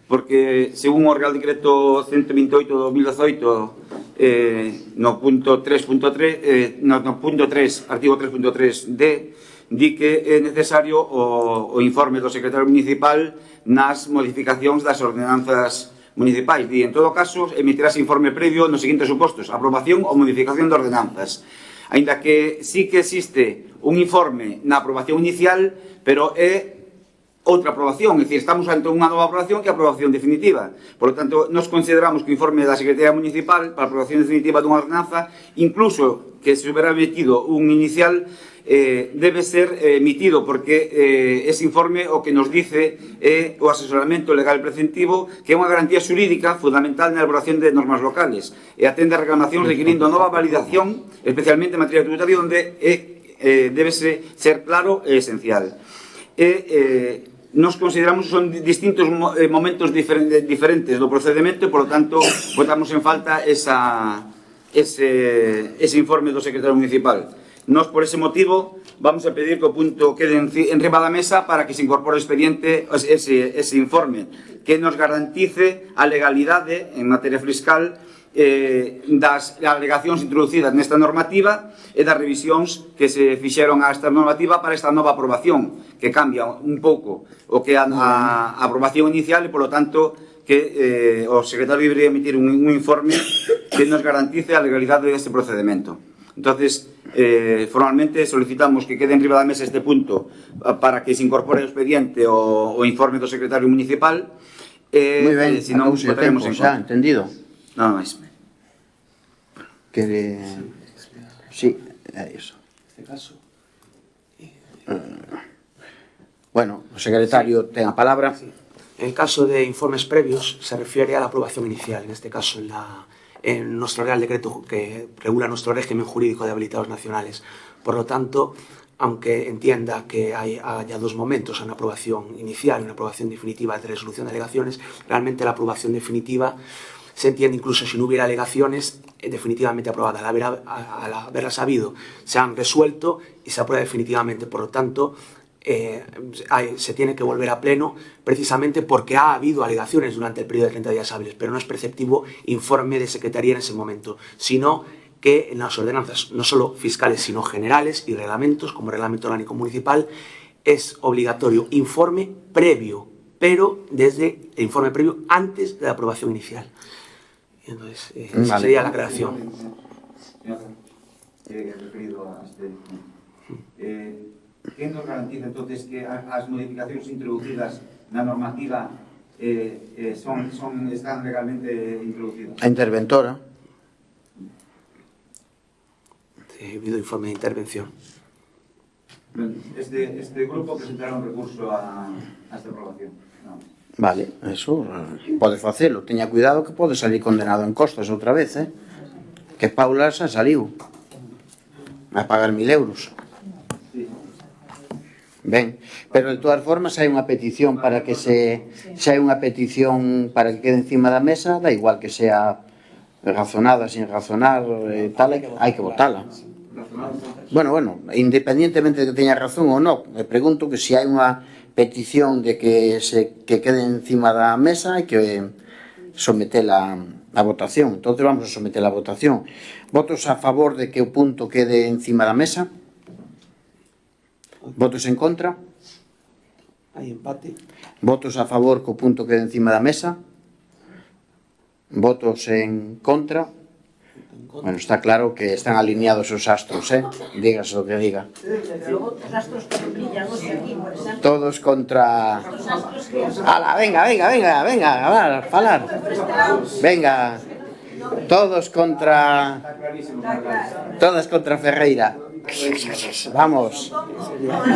porque según o Real Decreto 128 do 2018 no punto 3.3 artigo 3.3d di que é necesario o informe do secretario municipal nas modificacións das ordenanzas municipais. Di, en todo caso, emitirase informe previo nos seguintes supostos: aprobación ou modificación de ordenanzas. Ainda que sí que existe un informe na aprobación inicial, pero é outra aprobación, é dicir, estamos ante unha nova aprobación que é a aprobación definitiva. Por lo tanto, nos consideramos que o informe da Secretaría Municipal para a aprobación definitiva dunha ordenanza, incluso que se hubiera emitido un inicial, debe ser emitido, porque ese informe o que nos dice é o asesoramento legal preceptivo, que é unha garantía xurídica fundamental na elaboración de normas locales e atende a reclamacións requirindo nova validación, especialmente en materia tributaria, onde debe ser claro e esencial. Nos consideramos que son distintos momentos diferentes do procedimento e, por lo tanto, votamos en falta ese informe do secretario municipal. Nos, por ese motivo, vamos a pedir que o punto quede enriba da mesa para que se incorpore o expediente ese informe, que nos garantice a legalidade en materia fiscal das alegacións introducidas nesta normativa e das revisións que se fixeron a esta normativa para esta nova aprobación, que cambia un pouco o que a aprobación inicial e, polo tanto, que o secretario debería emitir un informe que nos garantice a legalidade deste procedimento. Entonces, formalmente solicitamos que quede enriba da mesa este punto para que se incorpore o expediente o informe do secretario municipal. Moi ben, acabou o tempo, xa, entendido. Nada máis. Sí, é iso. Bueno, o secretario ten a palabra. En caso de informes previos, se refiere a la aprobación inicial, en este caso en nuestro Real Decreto que regula nuestro régimen jurídico de habilitados nacionales. Por lo tanto, aunque entienda que haya dos momentos, una aprobación inicial y una aprobación definitiva de resolución de alegaciones, realmente la aprobación definitiva se entiende incluso si no hubiera alegaciones definitivamente aprobada. Al haberlas habido, se han resuelto y se aprueba definitivamente. Por lo tanto, se tiene que volver a pleno precisamente porque ha habido alegaciones durante el periodo de 30 días hábiles, pero no es preceptivo informe de secretaría en ese momento, sino que en las ordenanzas, no solo fiscales, sino generales y reglamentos, como reglamento orgánico municipal, es obligatorio informe previo, pero desde el informe previo antes de la aprobación inicial. Entonces, esa sería la aclaración. Referido a este que nos garantiza entonces que as modificacións introducidas na normativa están legalmente introducidas? A interventora. Ha habido informe de intervención. Este grupo presentaron recurso a esta aprobación. No. Vale, eso pode facelo. Teña cuidado que pode salir condenado en costas outra vez, que Paula xa saliu a pagar 1.000 euros. Ben, pero de todas formas hai unha petición para que hai unha petición para que quede encima da mesa, da igual que sea razonada, sin razonar, tal, hai que votala. Bueno, independientemente de que teña razón ou non, me pregunto que se hai unha petición de que quede encima da mesa hai que sometela a votación. Entonces vamos a sometela a votación. Votos a favor de que o punto quede encima da mesa? Votos en contra? Hai empate. Votos a favor que o punto quede encima da mesa? Votos en contra? Bueno, está claro que están alineados os astros, digas o que diga. Todos contra... Ala, venga, a falar. Venga, todos contra Ferreira. Vamos,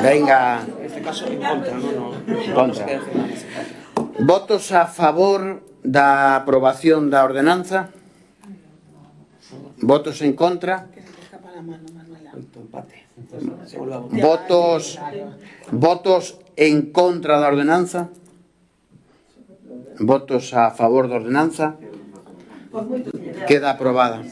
venga. En este caso en contra, no. Contra. Votos a favor da aprobación da ordenanza? Votos en contra? Votos en contra da ordenanza? Votos a favor da ordenanza? Queda aprobada.